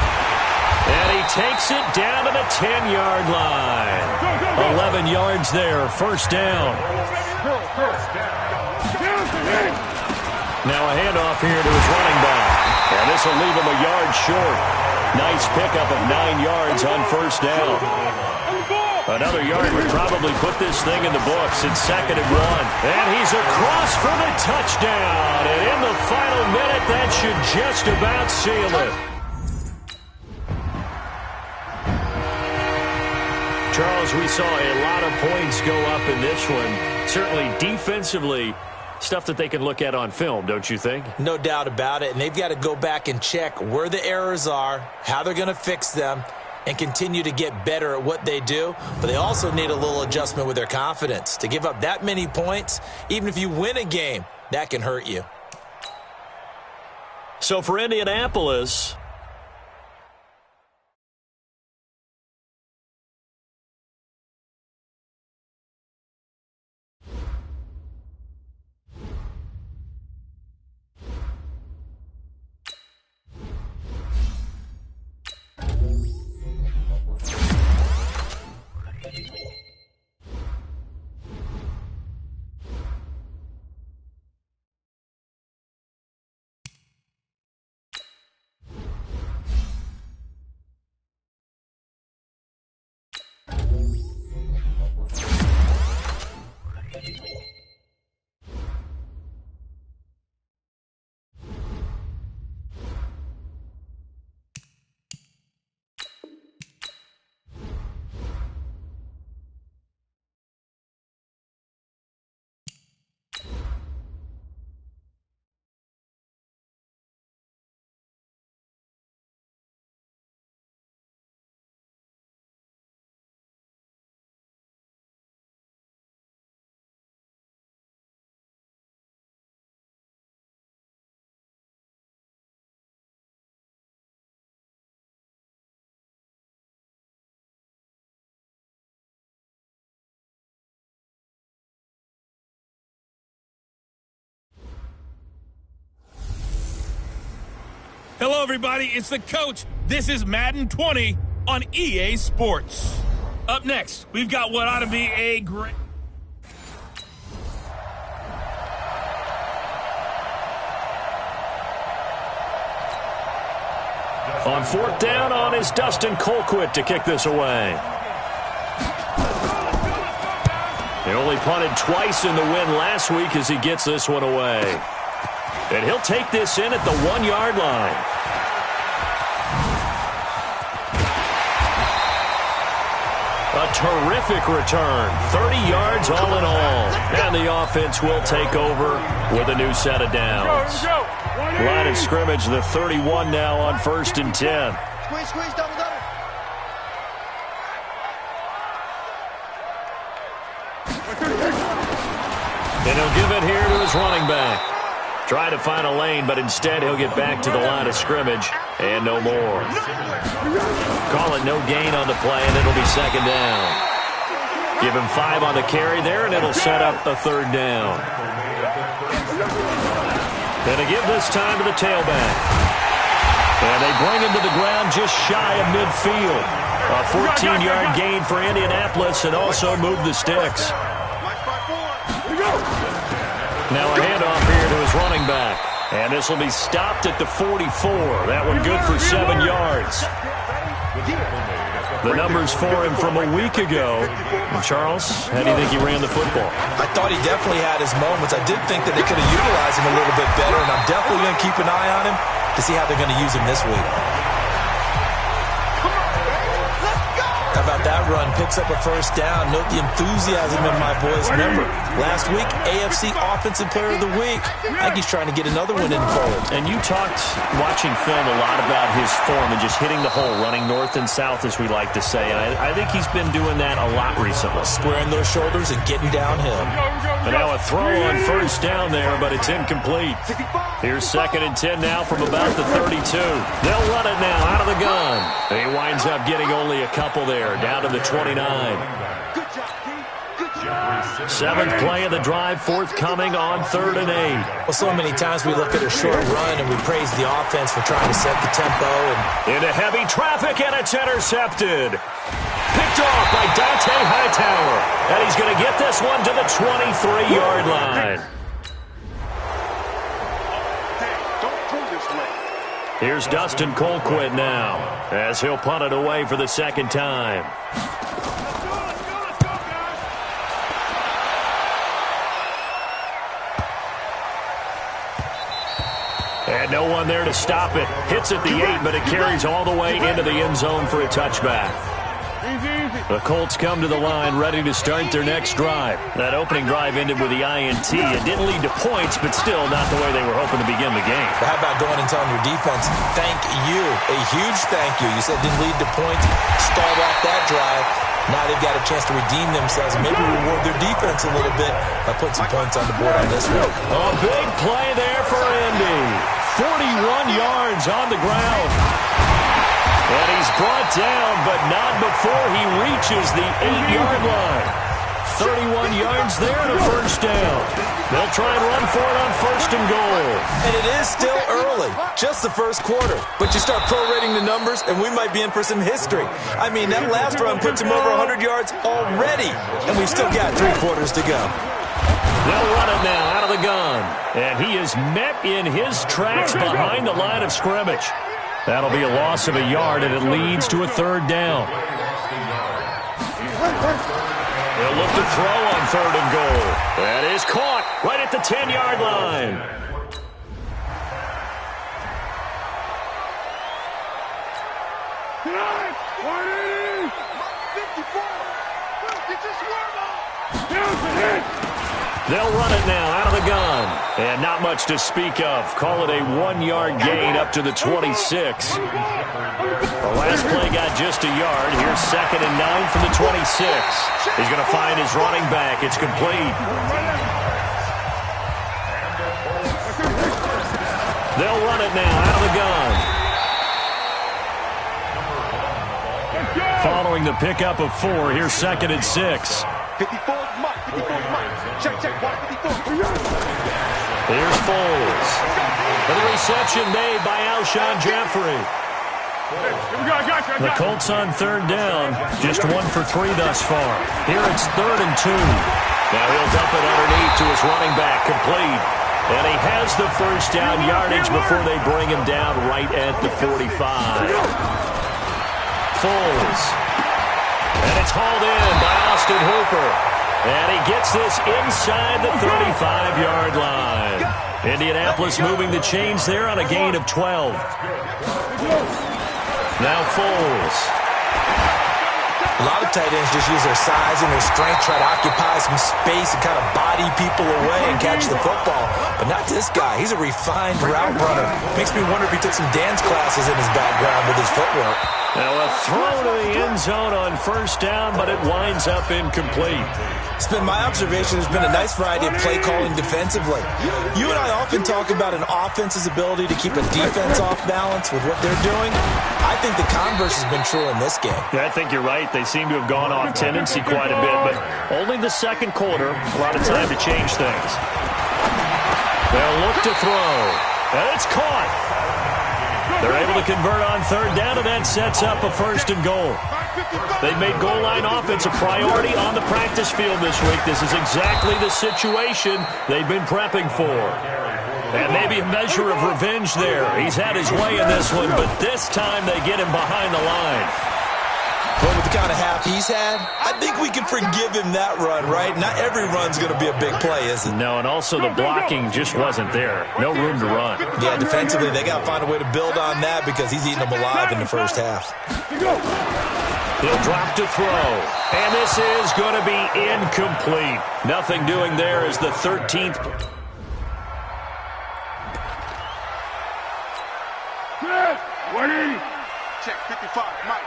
And he takes it down to the 10-yard line. 11 yards there, first down. Now a handoff here to his running back. And this will leave him a yard short. Nice pickup of 9 yards on first down. Another yard would probably put this thing in the books. It's 2nd and 1. And he's across for the touchdown. And in the final minute, that should just about seal it. Charles, we saw a lot of points go up in this one. Certainly defensively, stuff that they can look at on film, don't you think? No doubt about it. And they've got to go back and check where the errors are, how they're going to fix them, and continue to get better at what they do. But they also need a little adjustment with their confidence. To give up that many points, even if you win a game, that can hurt you. So for Indianapolis, Hello, everybody. It's the coach. This is Madden 20 on EA Sports. Up next, we've got what ought to be a great... On fourth down on is Dustin Colquitt to kick this away. He only punted twice in the win last week as he gets this one away. And he'll take this in at the 1-yard line. A terrific return. 30 yards all in all. And the offense will take over with a new set of downs. Line of scrimmage, the 31 now on 1st and 10. Squeeze, double. And he'll give it here to his running back. Try to find a lane, but instead he'll get back to the line of scrimmage and no more. Call it no gain on the play, and it'll be 2nd down. Give him 5 on the carry there, and it'll set up a 3rd down. And to give this time to the tailback. And they bring him to the ground just shy of midfield. A 14-yard gain for Indianapolis and also move the sticks. Now a handoff here to his running back. And this will be stopped at the 44. That one good for 7 yards. The numbers for him from a week ago. And Charles, how do you think he ran the football? I thought he definitely had his moments. I did think that they could have utilized him a little bit better, and I'm definitely going to keep an eye on him to see how they're going to use him this week. How about that run? Picks up a 1st down. Note the enthusiasm in my boys. Remember, last week, AFC Offensive Player of the Week. I think he's trying to get another one in the fold. And you talked, watching film, a lot about his form and just hitting the hole, running north and south, as we like to say. And I think he's been doing that a lot recently. Squaring those shoulders and getting downhill. And now a throw on 1st down there, but it's incomplete. Here's 2nd and 10 now from about the 32. They'll run it now out of the gun. He winds up getting only a couple there, down to the 29. 7th play of the drive, forthcoming on 3rd and 8. Well, so many times we look at a short run and we praise the offense for trying to set the tempo. And into heavy traffic, and it's intercepted. Picked off by Dante Hightower. And he's going to get this one to the 23-yard line. Here's Dustin Colquitt now, as he'll punt it away for the 2nd time. And no one there to stop it. Hits at the 8, but it carries all the way into the end zone for a touchback. The Colts come to the line ready to start their next drive. That opening drive ended with the INT. It didn't lead to points, but still not the way they were hoping to begin the game. But how about going and telling your defense, thank you, a huge thank you. You said it didn't lead to points, stalled off that drive. Now they've got a chance to redeem themselves and maybe reward their defense a little bit by putting some points on the board on this one. A big play there for Indy. 41 yards on the ground. And he's brought down, but not before he reaches the 8-yard line. 31 yards there and a 1st down. They'll try and run for it on 1st and goal. And it is still early, just the 1st quarter. But you start prorating the numbers, and we might be in for some history. I mean, that last run puts him over 100 yards already, and we've still got 3 quarters to go. They'll run it now out of the gun. And he is met in his tracks behind the line of scrimmage. That'll be a loss of a yard, and it leads to a 3rd down. He'll look to throw on 3rd and goal. That is caught right at the 10-yard line. They'll run it now out of the gun. And not much to speak of. Call it a 1-yard gain up to the 26. The last play got just a yard. Here's 2nd and 9 from the 26. He's going to find his running back. It's complete. They'll run it now out of the gun. Following the pickup of 4, here's 2nd and 6. 54 is Mike. 54 is Mike. Check, check. Watch 54. Here's Foles. And the reception made by Alshon Jeffrey. The Colts on third down. Just 1 for 3 thus far. Here it's 3rd and 2. Now he'll dump it underneath to his running back, complete. And he has the first down yardage before they bring him down right at the 45. Foles. And it's hauled in by Austin Hooper. And he gets this inside the 35-yard line. Indianapolis moving the chains there on a gain of 12. Now Foles. A lot of tight ends just use their size and their strength, try to occupy some space and kind of body people away and catch the football. But not this guy. He's a refined route runner. Makes me wonder if he took some dance classes in his background with his footwork. Now a throw to the end zone on first down, but it winds up incomplete. It's been my observation there's been a nice variety of play calling defensively. You and I often talk about an offense's ability to keep a defense off balance with what they're doing. I think the converse has been true in this game. Yeah, I think you're right. They seem to have gone off tendency quite a bit, but only the second quarter, a lot of time to change things. They'll look to throw, and it's caught. They're able to convert on third down, and that sets up a 1st and goal. They've made goal line offense a priority on the practice field this week. This is exactly the situation they've been prepping for. And maybe a measure of revenge there. He's had his way in this one, but this time they get him behind the line. But with the kind of half he's had, I think we can forgive him that run, right? Not every run's going to be a big play, is it? No, and also the blocking just wasn't there. No room to run. Yeah, defensively, they got to find a way to build on that because he's eating them alive in the first half. He'll drop to throw, and this is going to be incomplete. Nothing doing there as the 13th. Check 55, Mike.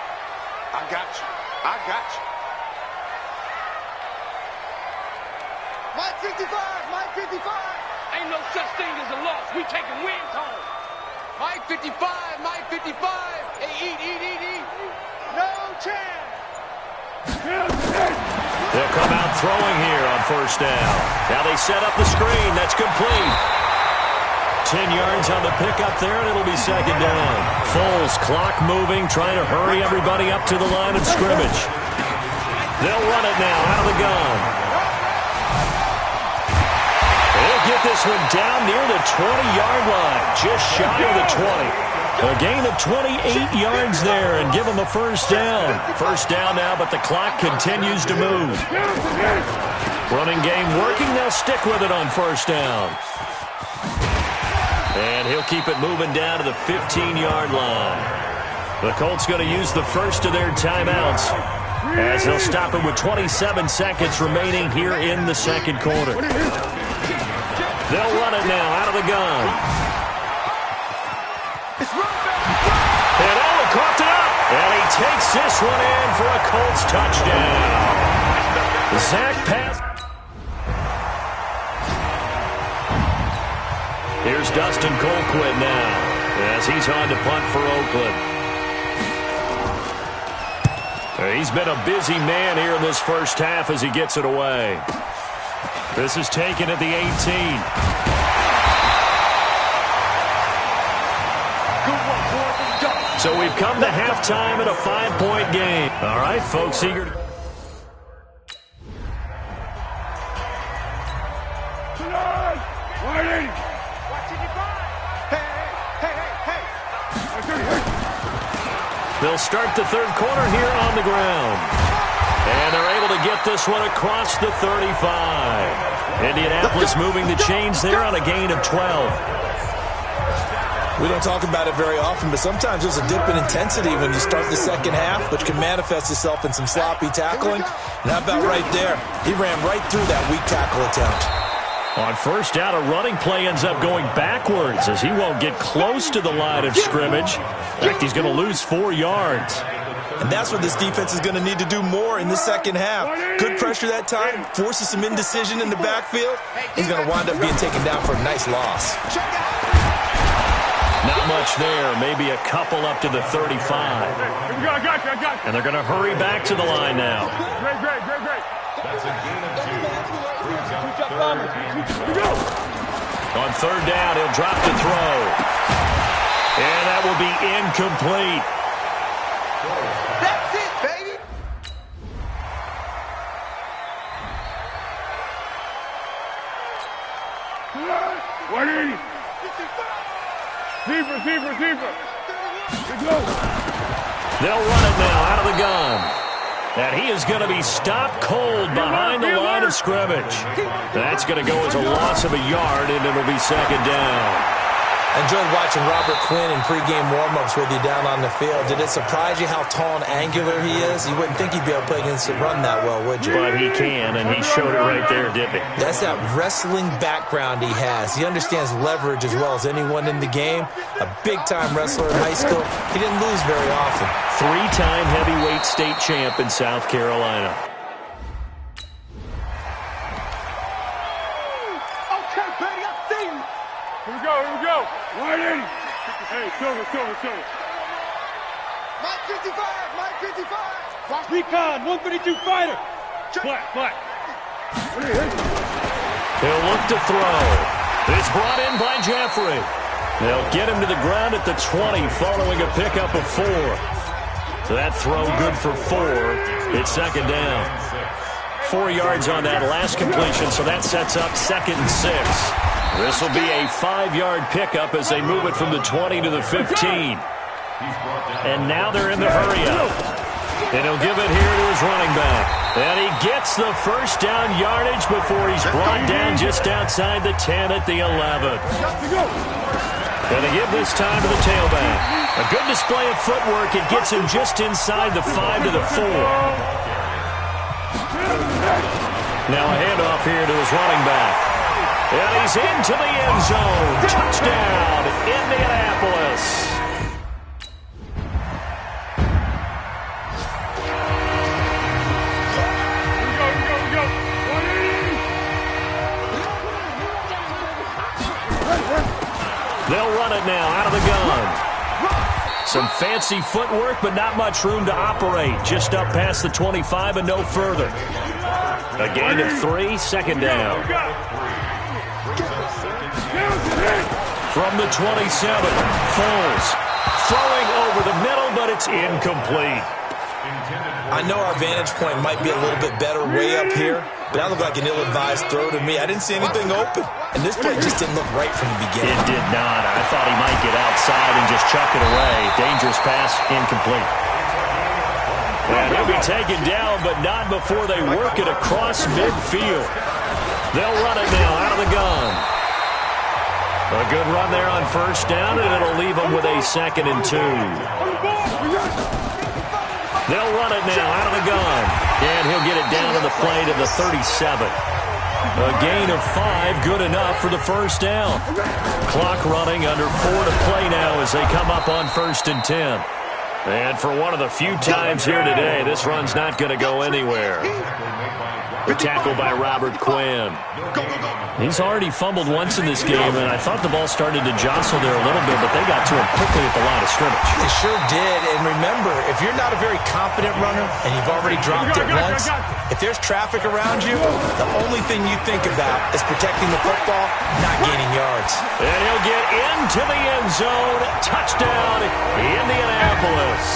I got you. I got you. Mike 55, Mike 55. Ain't no such thing as a loss. We taking wins home. Mike 55, Mike 55. Hey, eat. No chance. They'll come out throwing here on first down. Now they set up the screen. That's complete. 10 yards on the pickup there, and it'll be second down. Foles, clock moving, trying to hurry everybody up to the line of scrimmage. They'll run it now out of the gun. They'll get this one down near the 20-yard line, just shy of the 20. A gain of 28 yards there and give them a first down. First down now, but the clock continues to move. Running game working. They'll stick with it on first down. And he'll keep it moving down to the 15-yard line. The Colts going to use the first of their timeouts as they'll stop it with 27 seconds remaining here in the second quarter. They'll run it now out of the gun. And Allen coughed it up. And he takes this one in for a Colts touchdown. Zach pass. Here's Dustin Colquitt now as he's on to punt for Oakland. He's been a busy man here in this first half as he gets it away. This is taken at the 18. So we've come to halftime at a 5-point game. All right, folks, eager to... They'll start the third quarter here on the ground. And they're able to get this one across the 35. Indianapolis moving the chains there on a gain of 12. We don't talk about it very often, but sometimes there's a dip in intensity when you start the second half, which can manifest itself in some sloppy tackling. And how about right there? He ran right through that weak tackle attempt. On first down, a running play ends up going backwards as he won't get close to the line of scrimmage. In fact, he's going to lose 4 yards. And that's what this defense is going to need to do more in the second half. Good pressure that time, forces some indecision in the backfield. He's going to wind up being taken down for a nice loss. Not much there, maybe a couple up to the 35. I got you. And they're going to hurry back to the line now. Great. That's a gain of 2. Brings up 3rd down. On 3rd down, he'll drop to throw. And that will be incomplete. That's it, baby. Receiver. Let's go. They'll run it now out of the gun. And he is going to be stopped cold behind the line of scrimmage. That's going to go as a loss of a yard, and it'll be 2nd down. I enjoyed watching Robert Quinn in pregame warm-ups with you down on the field. Did it surprise you how tall and angular he is? You wouldn't think he'd be able to play against the run that well, would you? But he can, and he showed it right there, didn't he? That's that wrestling background he has. He understands leverage as well as anyone in the game. A big-time wrestler in high school. He didn't lose very often. 3-time heavyweight state champ in South Carolina. Okay, baby, I see you. Here we go. Right in. Hey, Silver. Mike 55. Watch recon, 132 fighter. Flat. He'll look to throw. It's brought in by Jeffrey. They'll get him to the ground at the 20 following a pickup of 4. So that throw good for 4. It's 2nd down. 4 yards on that last completion, so that sets up 2nd and 6. This will be a 5-yard pickup as they move it from the 20 to the 15. And now they're in the hurry-up. And he'll give it here to his running back. And he gets the 1st down yardage before he's brought down just outside the 10 at the 11. And they give this time to the tailback. A good display of footwork. It gets him just inside the 5 to the 4. Now a handoff here to his running back. And he's into the end zone. Touchdown, Indianapolis. They'll run it now out of the gun. Some fancy footwork, but not much room to operate. Just up past the 25 and no further. A gain of 3, 2nd down. From the 27, Foles throwing over the middle, but it's incomplete. I know our vantage point might be a little bit better way up here, but that looked like an ill-advised throw to me. I didn't see anything open, and this play just didn't look right from the beginning. It did not. I thought he might get outside and just chuck it away. Dangerous pass, incomplete. And he'll be taken down, but not before they work it across midfield. They'll run it now out of the gun. A good run there on 1st down, and it'll leave them with a 2nd and 2. They'll run it now out of the gun. And he'll get it down to the play to the 37. A gain of 5, good enough for the 1st down. Clock running, under 4 to play now as they come up on 1st and 10. And for one of the few times here today, this run's not going to go anywhere. The tackle by Robert Quinn. He's already fumbled once in this game, and I thought the ball started to jostle there a little bit, but they got to him quickly at the line of scrimmage. They sure did, and remember, if you're not a very confident runner and you've already dropped it once, if there's traffic around you, the only thing you think about is protecting the football, not gaining yards. And he'll get into the end zone. Touchdown, Indianapolis.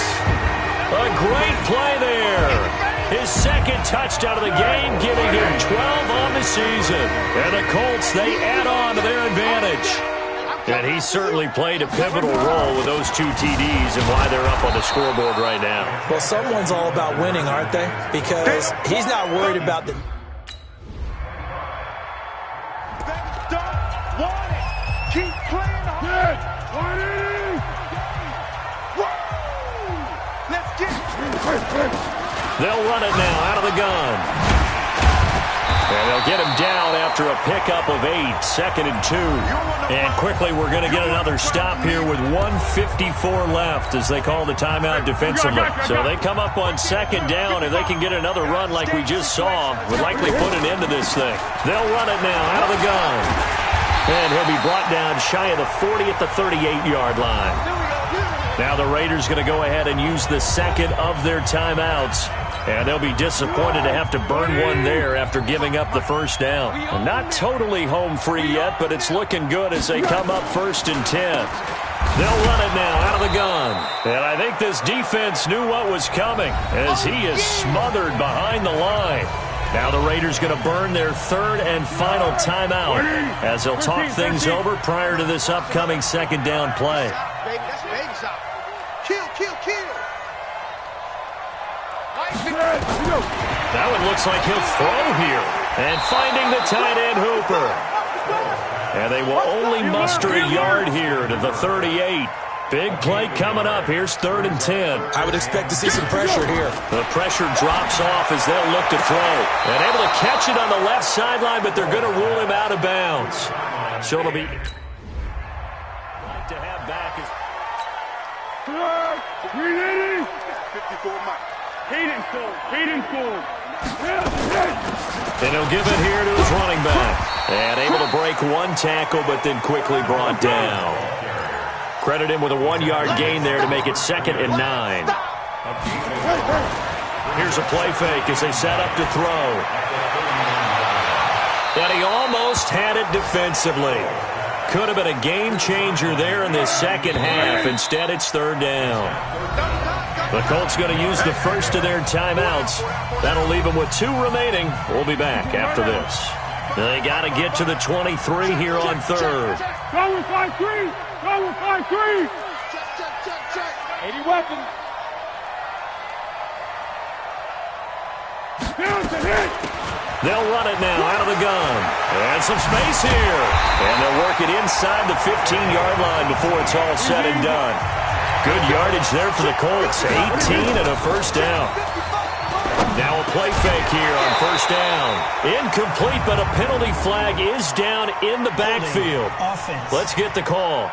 A great play there. His 2nd touchdown of the game, giving him 12 on the season. And the Colts, they add on to their advantage. And he certainly played a pivotal role with those 2 TDs and why they're up on the scoreboard right now. Well, someone's all about winning, aren't they? Because he's not worried about the... Don't want it. Keep playing hard. Let's get it. They'll run it now out of the gun. And they'll get him down after a pickup of 8, 2nd and 2. And quickly we're going to get another stop here with 1:54 left as they call the timeout defensively. So they come up on 2nd down. If they can get another run like we just saw, would likely put an end to this thing. They'll run it now out of the gun. And he'll be brought down shy of the 40 at the 38-yard line. Now the Raiders going to go ahead and use the 2nd of their timeouts. And they'll be disappointed to have to burn one there after giving up the first down. And not totally home free yet, but it's looking good as they come up 1st and 10. They'll run it now out of the gun. And I think this defense knew what was coming as he is smothered behind the line. Now the Raiders going to burn their 3rd and final timeout as they'll talk things over prior to this upcoming 2nd down play. That's baby shot. Kill, kill, kill. That one looks like he'll throw here. And finding the tight end Hooper. And they will only muster a yard here to the 38. Big play coming up. Here's 3rd and 10. I would expect to see some pressure here. The pressure drops off as they'll look to throw. And able to catch it on the left sideline, but they're going to rule him out of bounds. So it'll be right to have back is 54 Mike. Hayden Ford. And he'll give it here to his running back. And able to break one tackle, but then quickly brought down. Credit him with a 1-yard gain there to make it 2nd and 9. Here's a play fake as they set up to throw. And he almost had it defensively. Could have been a game changer there in this second half. Instead, it's 3rd down. The Colts going to use the first of their timeouts. That'll leave them with 2 remaining. We'll be back after this. They got to get to the 23 here on 3rd. Go with 5-3. Go with 5-3. Check. 80 weapons. Down to hit. They'll run it now out of the gun. And some space here. And they'll work it inside the 15-yard line before it's all said and done. Good yardage there for the Colts. 18 and a 1st down. Now a play fake here on 1st down. Incomplete, but a penalty flag is down in the backfield. Let's get the call.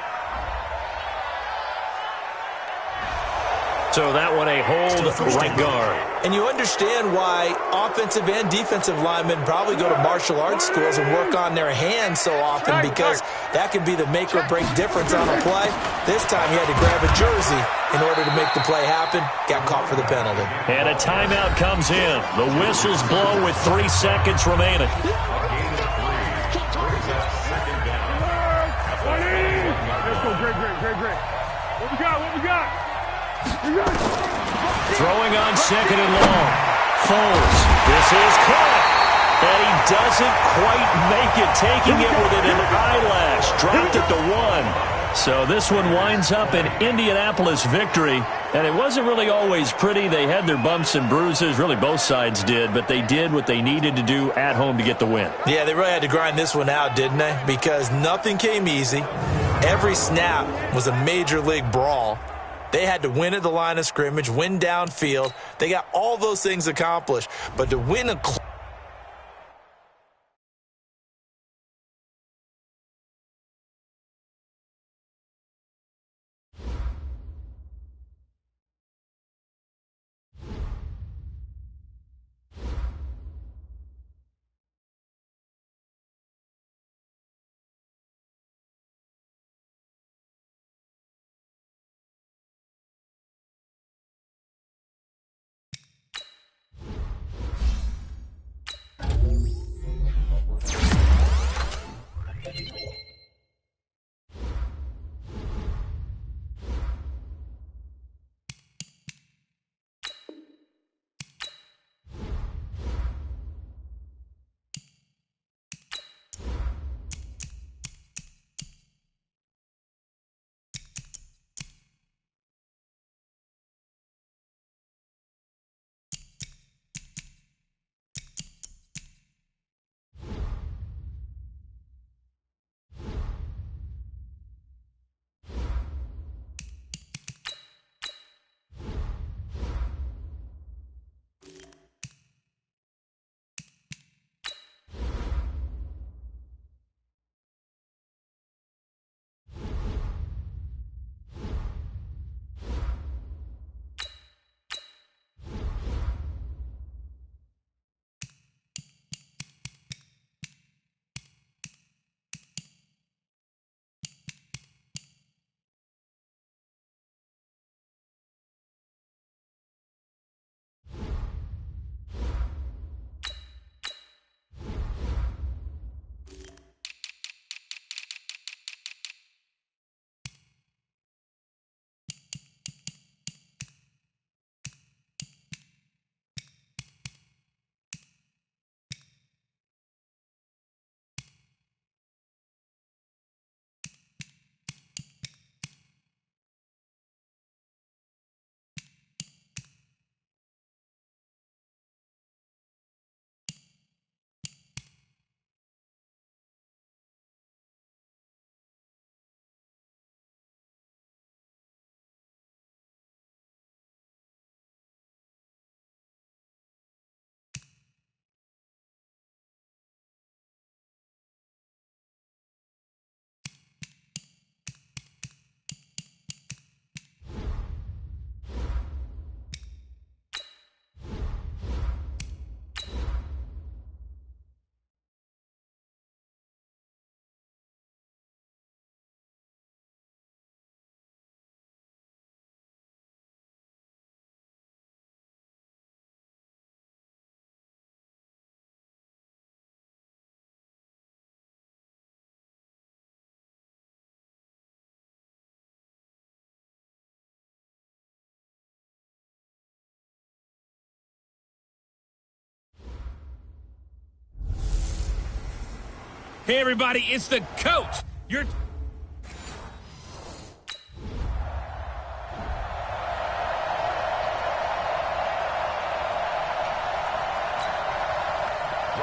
So that one a hold right guard. And you understand why offensive and defensive linemen probably go to martial arts schools and work on their hands so often, because that can be the make or break difference on a play. This time he had to grab a jersey in order to make the play happen. Got caught for the penalty. And a timeout comes in. The whistles blow with 3 seconds remaining. Let's go, great. What we got? Throwing on 2nd and long. Foles. This is caught. And he doesn't quite make it, taking it within an eyelash. Dropped it to 1. So this one winds up an Indianapolis victory. And it wasn't really always pretty. They had their bumps and bruises. Really, both sides did. But they did what they needed to do at home to get the win. Yeah, they really had to grind this one out, didn't they? Because nothing came easy. Every snap was a major league brawl. They had to win at the line of scrimmage, win downfield. They got all those things accomplished. But to win a Hey, everybody, it's the coach. You're...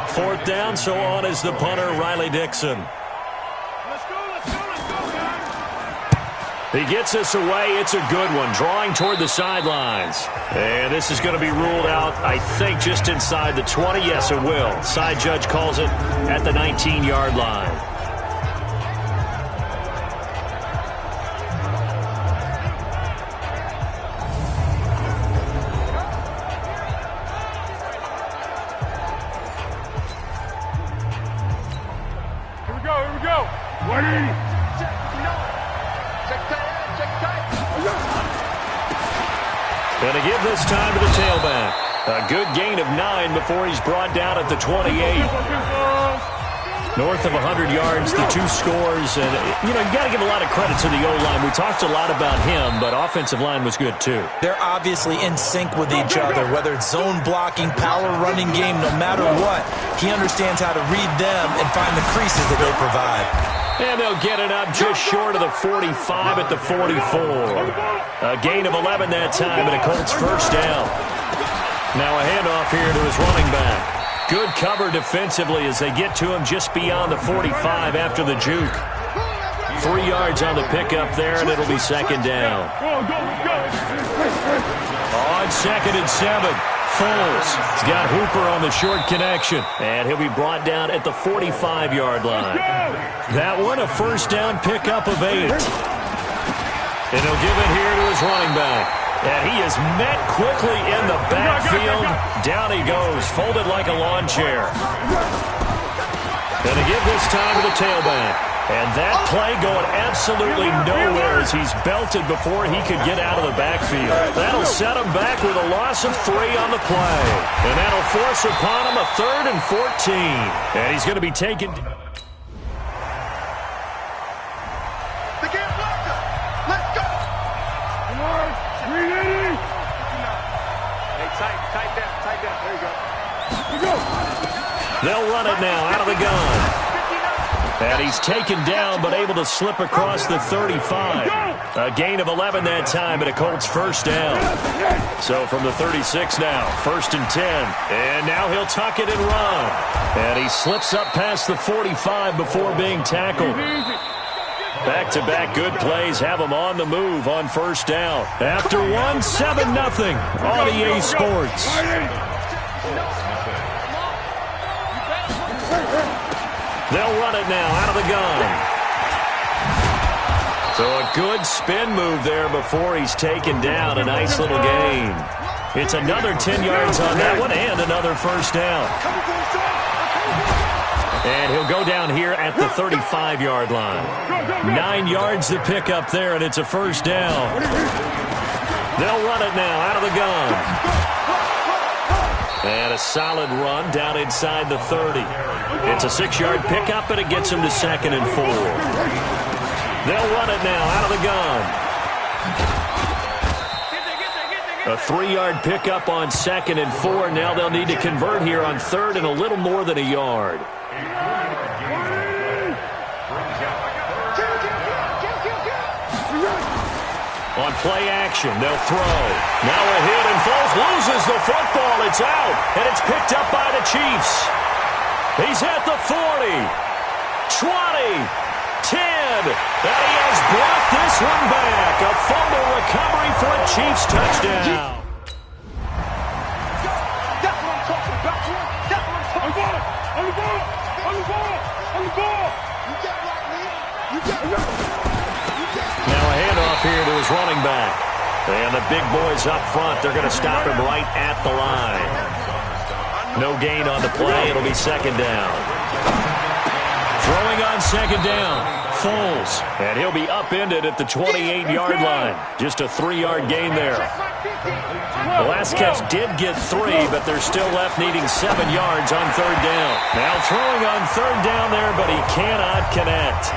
Fourth down, so on is the punter, Riley Dixon. Let's go, guys. He gets us away. It's a good one, drawing toward the sidelines. And this is going to be ruled out, I think, just inside the 20. Yes, it will. Side judge calls it at the 19-yard line. Going to give this time to the tailback. A good gain of 9 before he's brought down at the 28. North of 100 yards, the 2 scores. And, you know, you got to give a lot of credit to the O-line. We talked a lot about him, but offensive line was good, too. They're obviously in sync with each other, whether it's zone blocking, power running game, no matter what. He understands how to read them and find the creases that they provide. And they'll get it up just short of the 45 at the 44. A gain of 11 that time, and a Colts first down. Now a handoff here to his running back. Good cover defensively as they get to him just beyond the 45 after the juke. 3 yards on the pickup there, and it'll be second down. On 2nd and 7. Foles has got Hooper on the short connection, and he'll be brought down at the 45-yard line. That one, a first down pickup of 8. And he'll give it here to his running back. And he is met quickly in the backfield. Down he goes, folded like a lawn chair. Going to give this time to the tailback. And that play going absolutely nowhere as he's belted before he could get out of the backfield. That'll set him back with a loss of 3 on the play. And that'll force upon him a 3rd and 14. And he's going to be taken... They can't block us. Let's go. Come on. Hey, tight down. There you go. Let's go. They'll run it now out of the gun. And he's taken down, but able to slip across the 35. A gain of 11 that time, and a Colts first down. So from the 36 now, 1st and 10. And now he'll tuck it and run. And he slips up past the 45 before being tackled. Back-to-back good plays have him on the move on first down. After one, 7-0 on EA Sports. They'll run it now out of the gun. So a good spin move there before he's taken down. A nice little gain. It's another 10 yards on that one and another first down. And he'll go down here at the 35-yard line. 9 yards to pick up there, and it's a first down. They'll run it now out of the gun. And a solid run down inside the 30. It's a 6-yard pickup, and it gets him to 2nd and 4. They'll run it now out of the gun. A 3-yard pickup on 2nd and 4. Now they'll need to convert here on 3rd and a little more than a yard. On play action, they'll throw. Now a hit, and Foles loses the football. It's out, and it's picked up by the Chiefs. He's at the 40, 20, 10, and he has brought this one back. A fumble recovery for a Chiefs touchdown. That's what I'm talking about. That's what I'm talking about. On the ball. You got right, man. You got right. Now a handoff here to his running back. And the big boys up front, they're going to stop him right at the line. No gain on the play. It'll be 2nd down. Throwing on 2nd down. Foles. And he'll be upended at the 28-yard line. Just a 3-yard gain there. The last catch did get 3, but they're still left needing 7 yards on 3rd down. Now throwing on 3rd down there, but he cannot connect.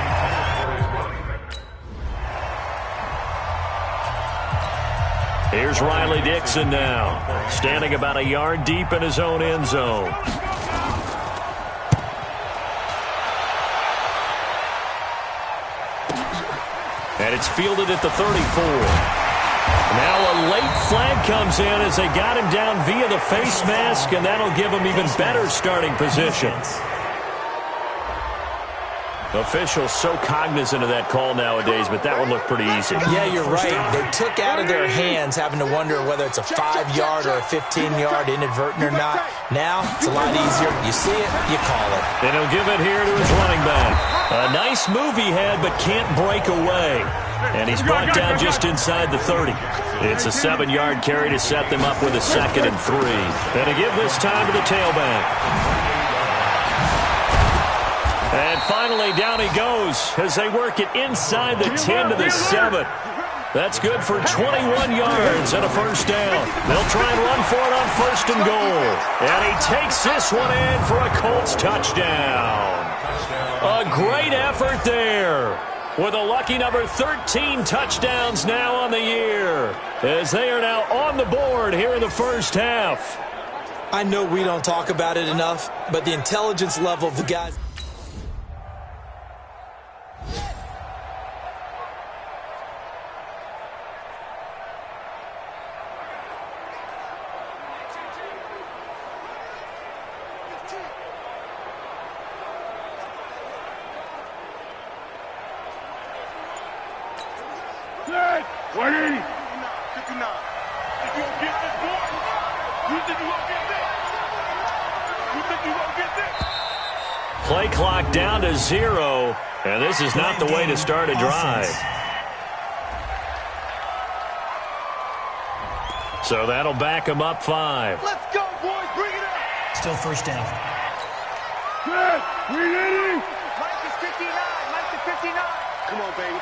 Here's Riley Dixon now, standing about a yard deep in his own end zone. And it's fielded at the 34. Now a late flag comes in as they got him down via the face mask, and that'll give him even better starting position. Officials so cognizant of that call nowadays, but that one looked pretty easy. Yeah, you're right. They took out of their hands having to wonder whether it's a 5-yard or a 15-yard inadvertent or not. Now, it's a lot easier. You see it, you call it. And he'll give it here to his running back. A nice move he had, but can't break away. And he's brought down just inside the 30. It's a 7-yard carry to set them up with a 2nd and 3. And to give this time to the tailback. And finally, down he goes as they work it inside the 10 to the 7. That's good for 21 yards and a first down. They'll try and run for it on 1st and goal. And he takes this one in for a Colts touchdown. A great effort there, with a lucky number 13 touchdowns now on the year, as they are now on the board here in the first half. I know we don't talk about it enough, but the intelligence level of the guys... Play clock down to 0, and this is not the way to start a drive. So that'll back him up 5. Let's go, boys. Bring it up. Still first down. Good. We ready? Mike is 59. Mike is 59. Come on, baby.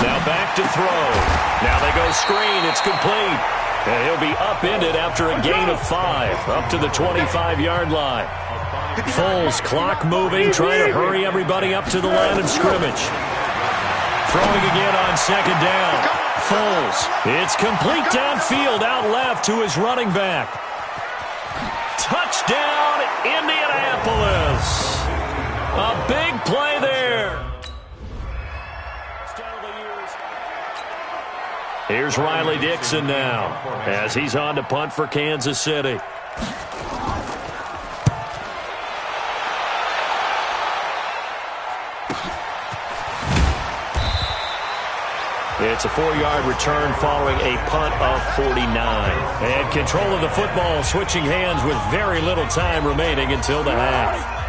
Now back to throw. Now they go screen. It's complete. And he'll be upended after a gain of 5, up to the 25-yard line. Foles, clock moving, trying to hurry everybody up to the line of scrimmage. Throwing again on 2nd down. Foles, it's complete downfield, out left to his running back. Touchdown, Indianapolis. A big play there. Here's Riley Dixon now, as he's on to punt for Kansas City. It's a 4-yard return following a punt of 49. And control of the football switching hands with very little time remaining until the half.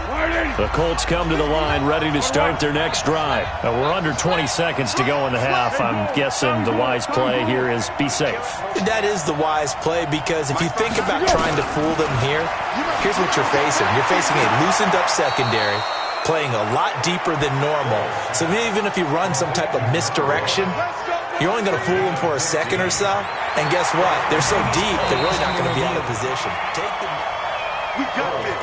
The Colts come to the line ready to start their next drive. We're under 20 seconds to go in the half. I'm guessing the wise play here is be safe. That is the wise play, because if you think about trying to fool them here, here's what you're facing. You're facing a loosened up secondary, playing a lot deeper than normal. So even if you run some type of misdirection, you're only going to fool them for a second or so. And guess what? They're so deep, they're really not going to be out of position. We got this.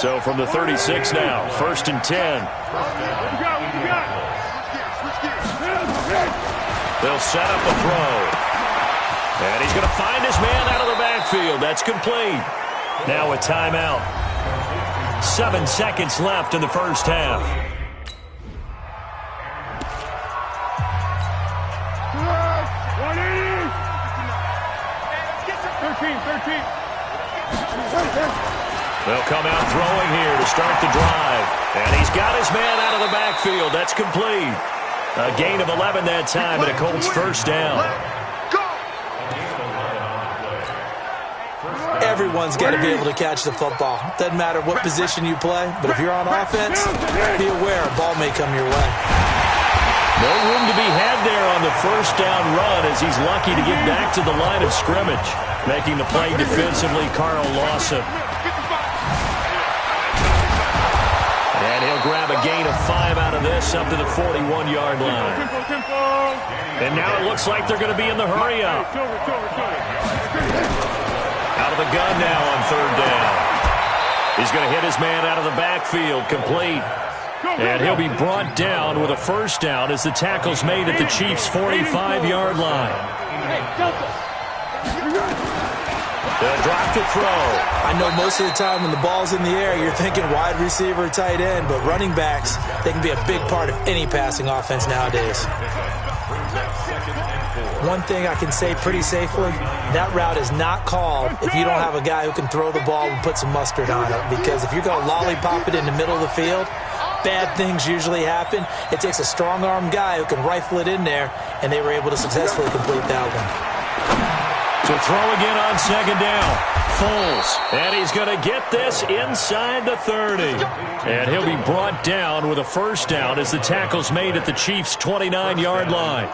So from the 36 now, 1st and 10. They'll set up a throw. And he's going to find his man out of the backfield. That's complete. Now a timeout. 7 seconds left in the first half. They'll come out throwing here to start the drive. And he's got his man out of the backfield. That's complete. A gain of 11 that time and a Colts first down. Everyone's got to be able to catch the football. Doesn't matter what position you play, but if you're on offense, be aware a ball may come your way. No room to be had there on the first down run, as he's lucky to get back to the line of scrimmage. Making the play defensively, Carl Lawson. And he'll grab a gain of 5 out of this, up to the 41-yard line. And now it looks like they're going to be in the hurry-up. Out of the gun now on 3rd down. He's going to hit his man out of the backfield, complete. And he'll be brought down with a first down as the tackle's made at the Chiefs' 45-yard line. They'll drop to throw. I know most of the time when the ball's in the air, you're thinking wide receiver, tight end, but running backs, they can be a big part of any passing offense nowadays. One thing I can say pretty safely, that route is not called if you don't have a guy who can throw the ball and put some mustard on it. Because if you're going to lollipop it in the middle of the field, bad things usually happen. It takes a strong-armed guy who can rifle it in there, and they were able to successfully complete that one. To throw again on second down. Foles, and he's going to get this inside the 30. And he'll be brought down with a first down as the tackle's made at the Chiefs' 29-yard line.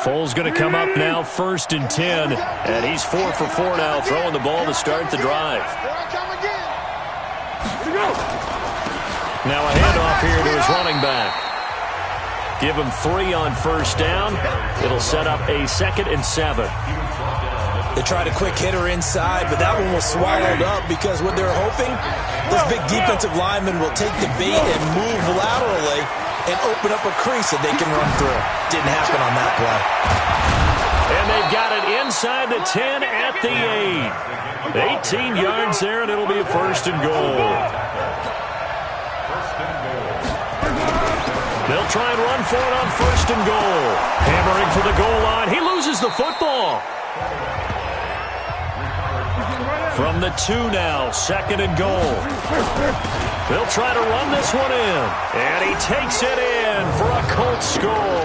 Foles going to come up now, 1st and 10, and he's 4 for 4 now, throwing the ball to start the drive. Now a handoff here to his running back. Give him 3 on first down. It'll set up a 2nd and 7. They tried a quick hitter inside, but that one was swallowed up because what they're hoping, those big defensive linemen will take the bait and move laterally and open up a crease that they can run through. Didn't happen on that play. And they've got it inside the 10 at the 8. 18 yards there, and it'll be a 1st and goal. They'll try and run for it on 1st and goal. Hammering for the goal line. He loses the football. From the 2 now, 2nd and goal. They'll try to run this one in. And he takes it in for a Colts score.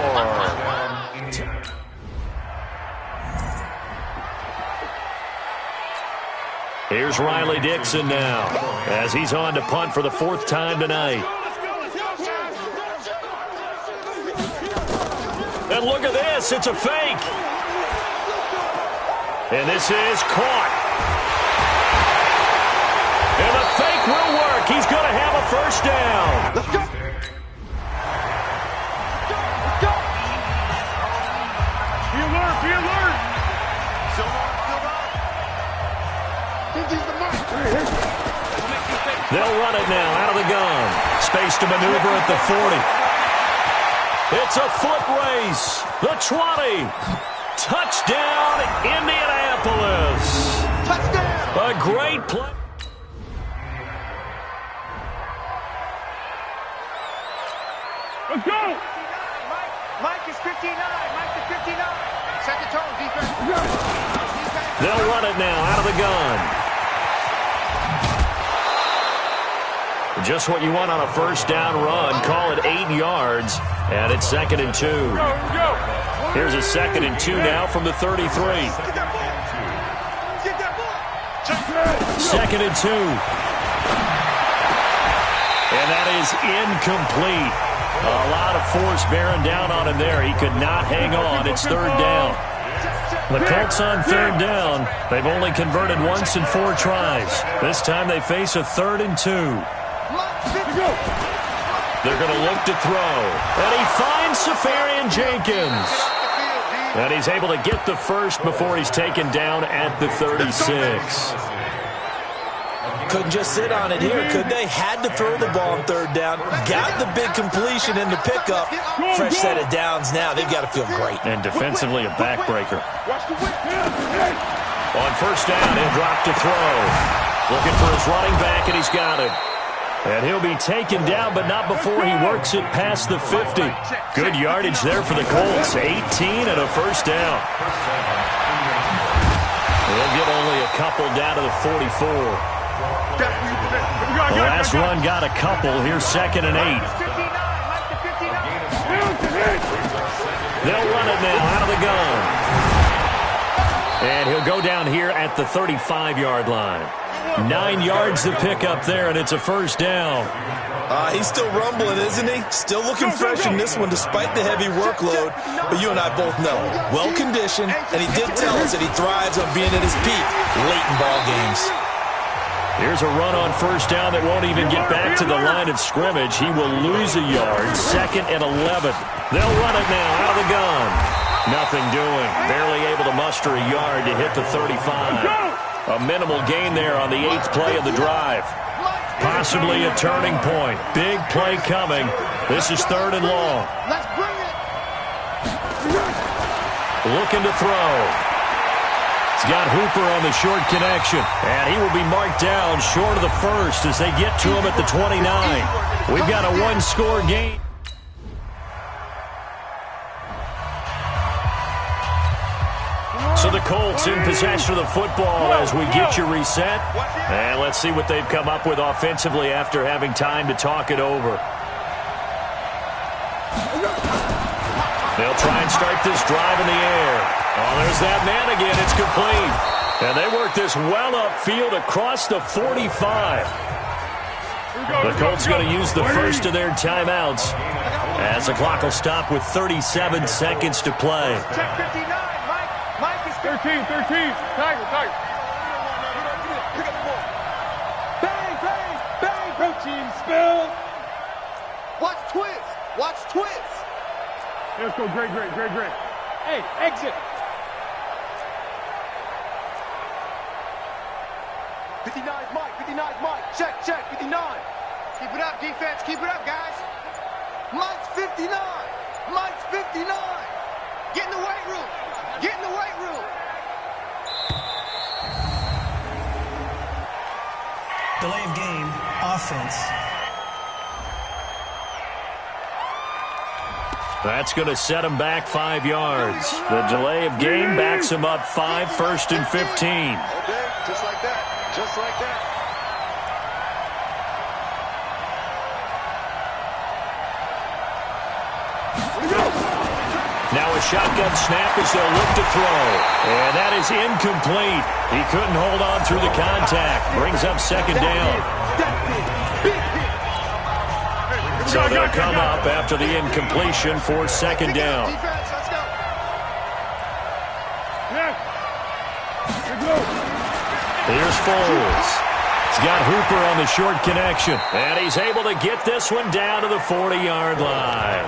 Here's Riley Dixon now as he's on to punt for the 4th time tonight. And look at this. It's a fake. And this is caught. And the fake will work. He's going to have a first down. Let's go. Be alert, be alert. They'll run it now out of the gun. Space to maneuver at the 40. It's a foot race. The 20. Touchdown, Indianapolis. Touchdown. A great play. Let's go. Mike is 59. Mike is 59. Set the tone, defense. They'll run it now out of the gun. Just what you want on a first down run. Call it 8 yards, and it's 2nd and 2. Here's a 2nd and 2 now from the 33. 2nd and 2. And that is incomplete. A lot of force bearing down on him there. He could not hang on. It's 3rd down. The Colts on 3rd down. They've only converted once in 4 tries. This time they face a 3rd and 2. They're going to look to throw. And he finds Safarian Jenkins. And he's able to get the first before he's taken down at the 36. Couldn't just sit on it here, could they? Had to throw the ball on 3rd down. Got the big completion in the pickup. Fresh set of downs now. They've got to feel great. And defensively, a backbreaker. On 1st down, he'll drop to throw. Looking for his running back, and he's got it. And he'll be taken down, but not before he works it past the 50. Good yardage there for the Colts. 18 and a first down. They'll get only a couple down to the 44. The last run got a couple. Here's 2nd and 8. They'll run it now out of the gun. And he'll go down here at the 35-yard line. 9 yards to pick up there, and it's a first down. He's still rumbling, isn't he? Still looking fresh in this one despite the heavy workload. But you and I both know, well-conditioned, and he did tell us that he thrives on being at his peak late in ball games. Here's a run on 1st down that won't even get back to the line of scrimmage. He will lose a yard. 2nd and 11. They'll run it now out of the gun. Nothing doing. Barely able to muster a yard to hit the 35. A minimal gain there on the 8th play of the drive. Possibly a turning point. Big play coming. This is 3rd and long. Let's bring it. Looking to throw. He's got Hooper on the short connection. And he will be marked down short of the first as they get to him at the 29. We've got a one-score game. So the Colts in possession of the football as we get you reset. And let's see what they've come up with offensively after having time to talk it over. They'll try and start this drive in the air. Oh, there's that man again. It's complete. And they work this well upfield across the 45. The Colts going to use the first of their timeouts as the clock will stop with 37 seconds to play. Check 59, Mike is 13. Tiger. Bang, bang, bang. Protein spill. Watch twist. Let's go, great. Hey, exit. 59's Mike. Check, 59. Keep it up, defense. Keep it up, guys. Mike's 59. Get in the weight room. Delay of game, offense. That's going to set him back 5 yards. The delay of game backs him up 5, 1st and 15. Okay, just like that. Now a shotgun snap as they'll look to throw. And that is incomplete. He couldn't hold on through the contact. Brings up 2nd down. So they'll come up after the incompletion for 2nd down. Here's Foles. He's got Hooper on the short connection. And he's able to get this one down to the 40-yard line.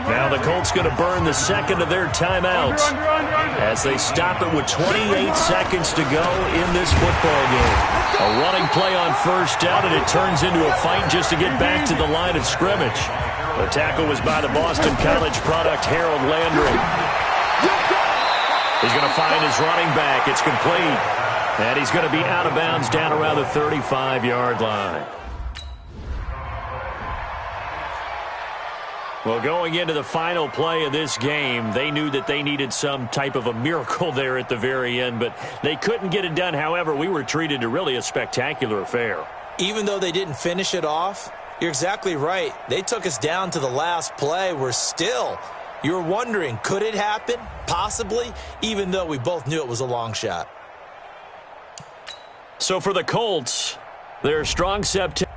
Now the Colts going to burn the 2nd of their timeouts as they stop it with 28 seconds to go in this football game. A running play on 1st down, and it turns into a fight just to get back to the line of scrimmage. The tackle was by the Boston College product, Harold Landry. He's going to find his running back. It's complete. And he's going to be out of bounds down around the 35-yard line. Well, going into the final play of this game, they knew that they needed some type of a miracle there at the very end, but they couldn't get it done. However, we were treated to really a spectacular affair. Even though they didn't finish it off, you're exactly right. They took us down to the last play. You were wondering, could it happen? Possibly, even though we both knew it was a long shot. So for the Colts, their strong September.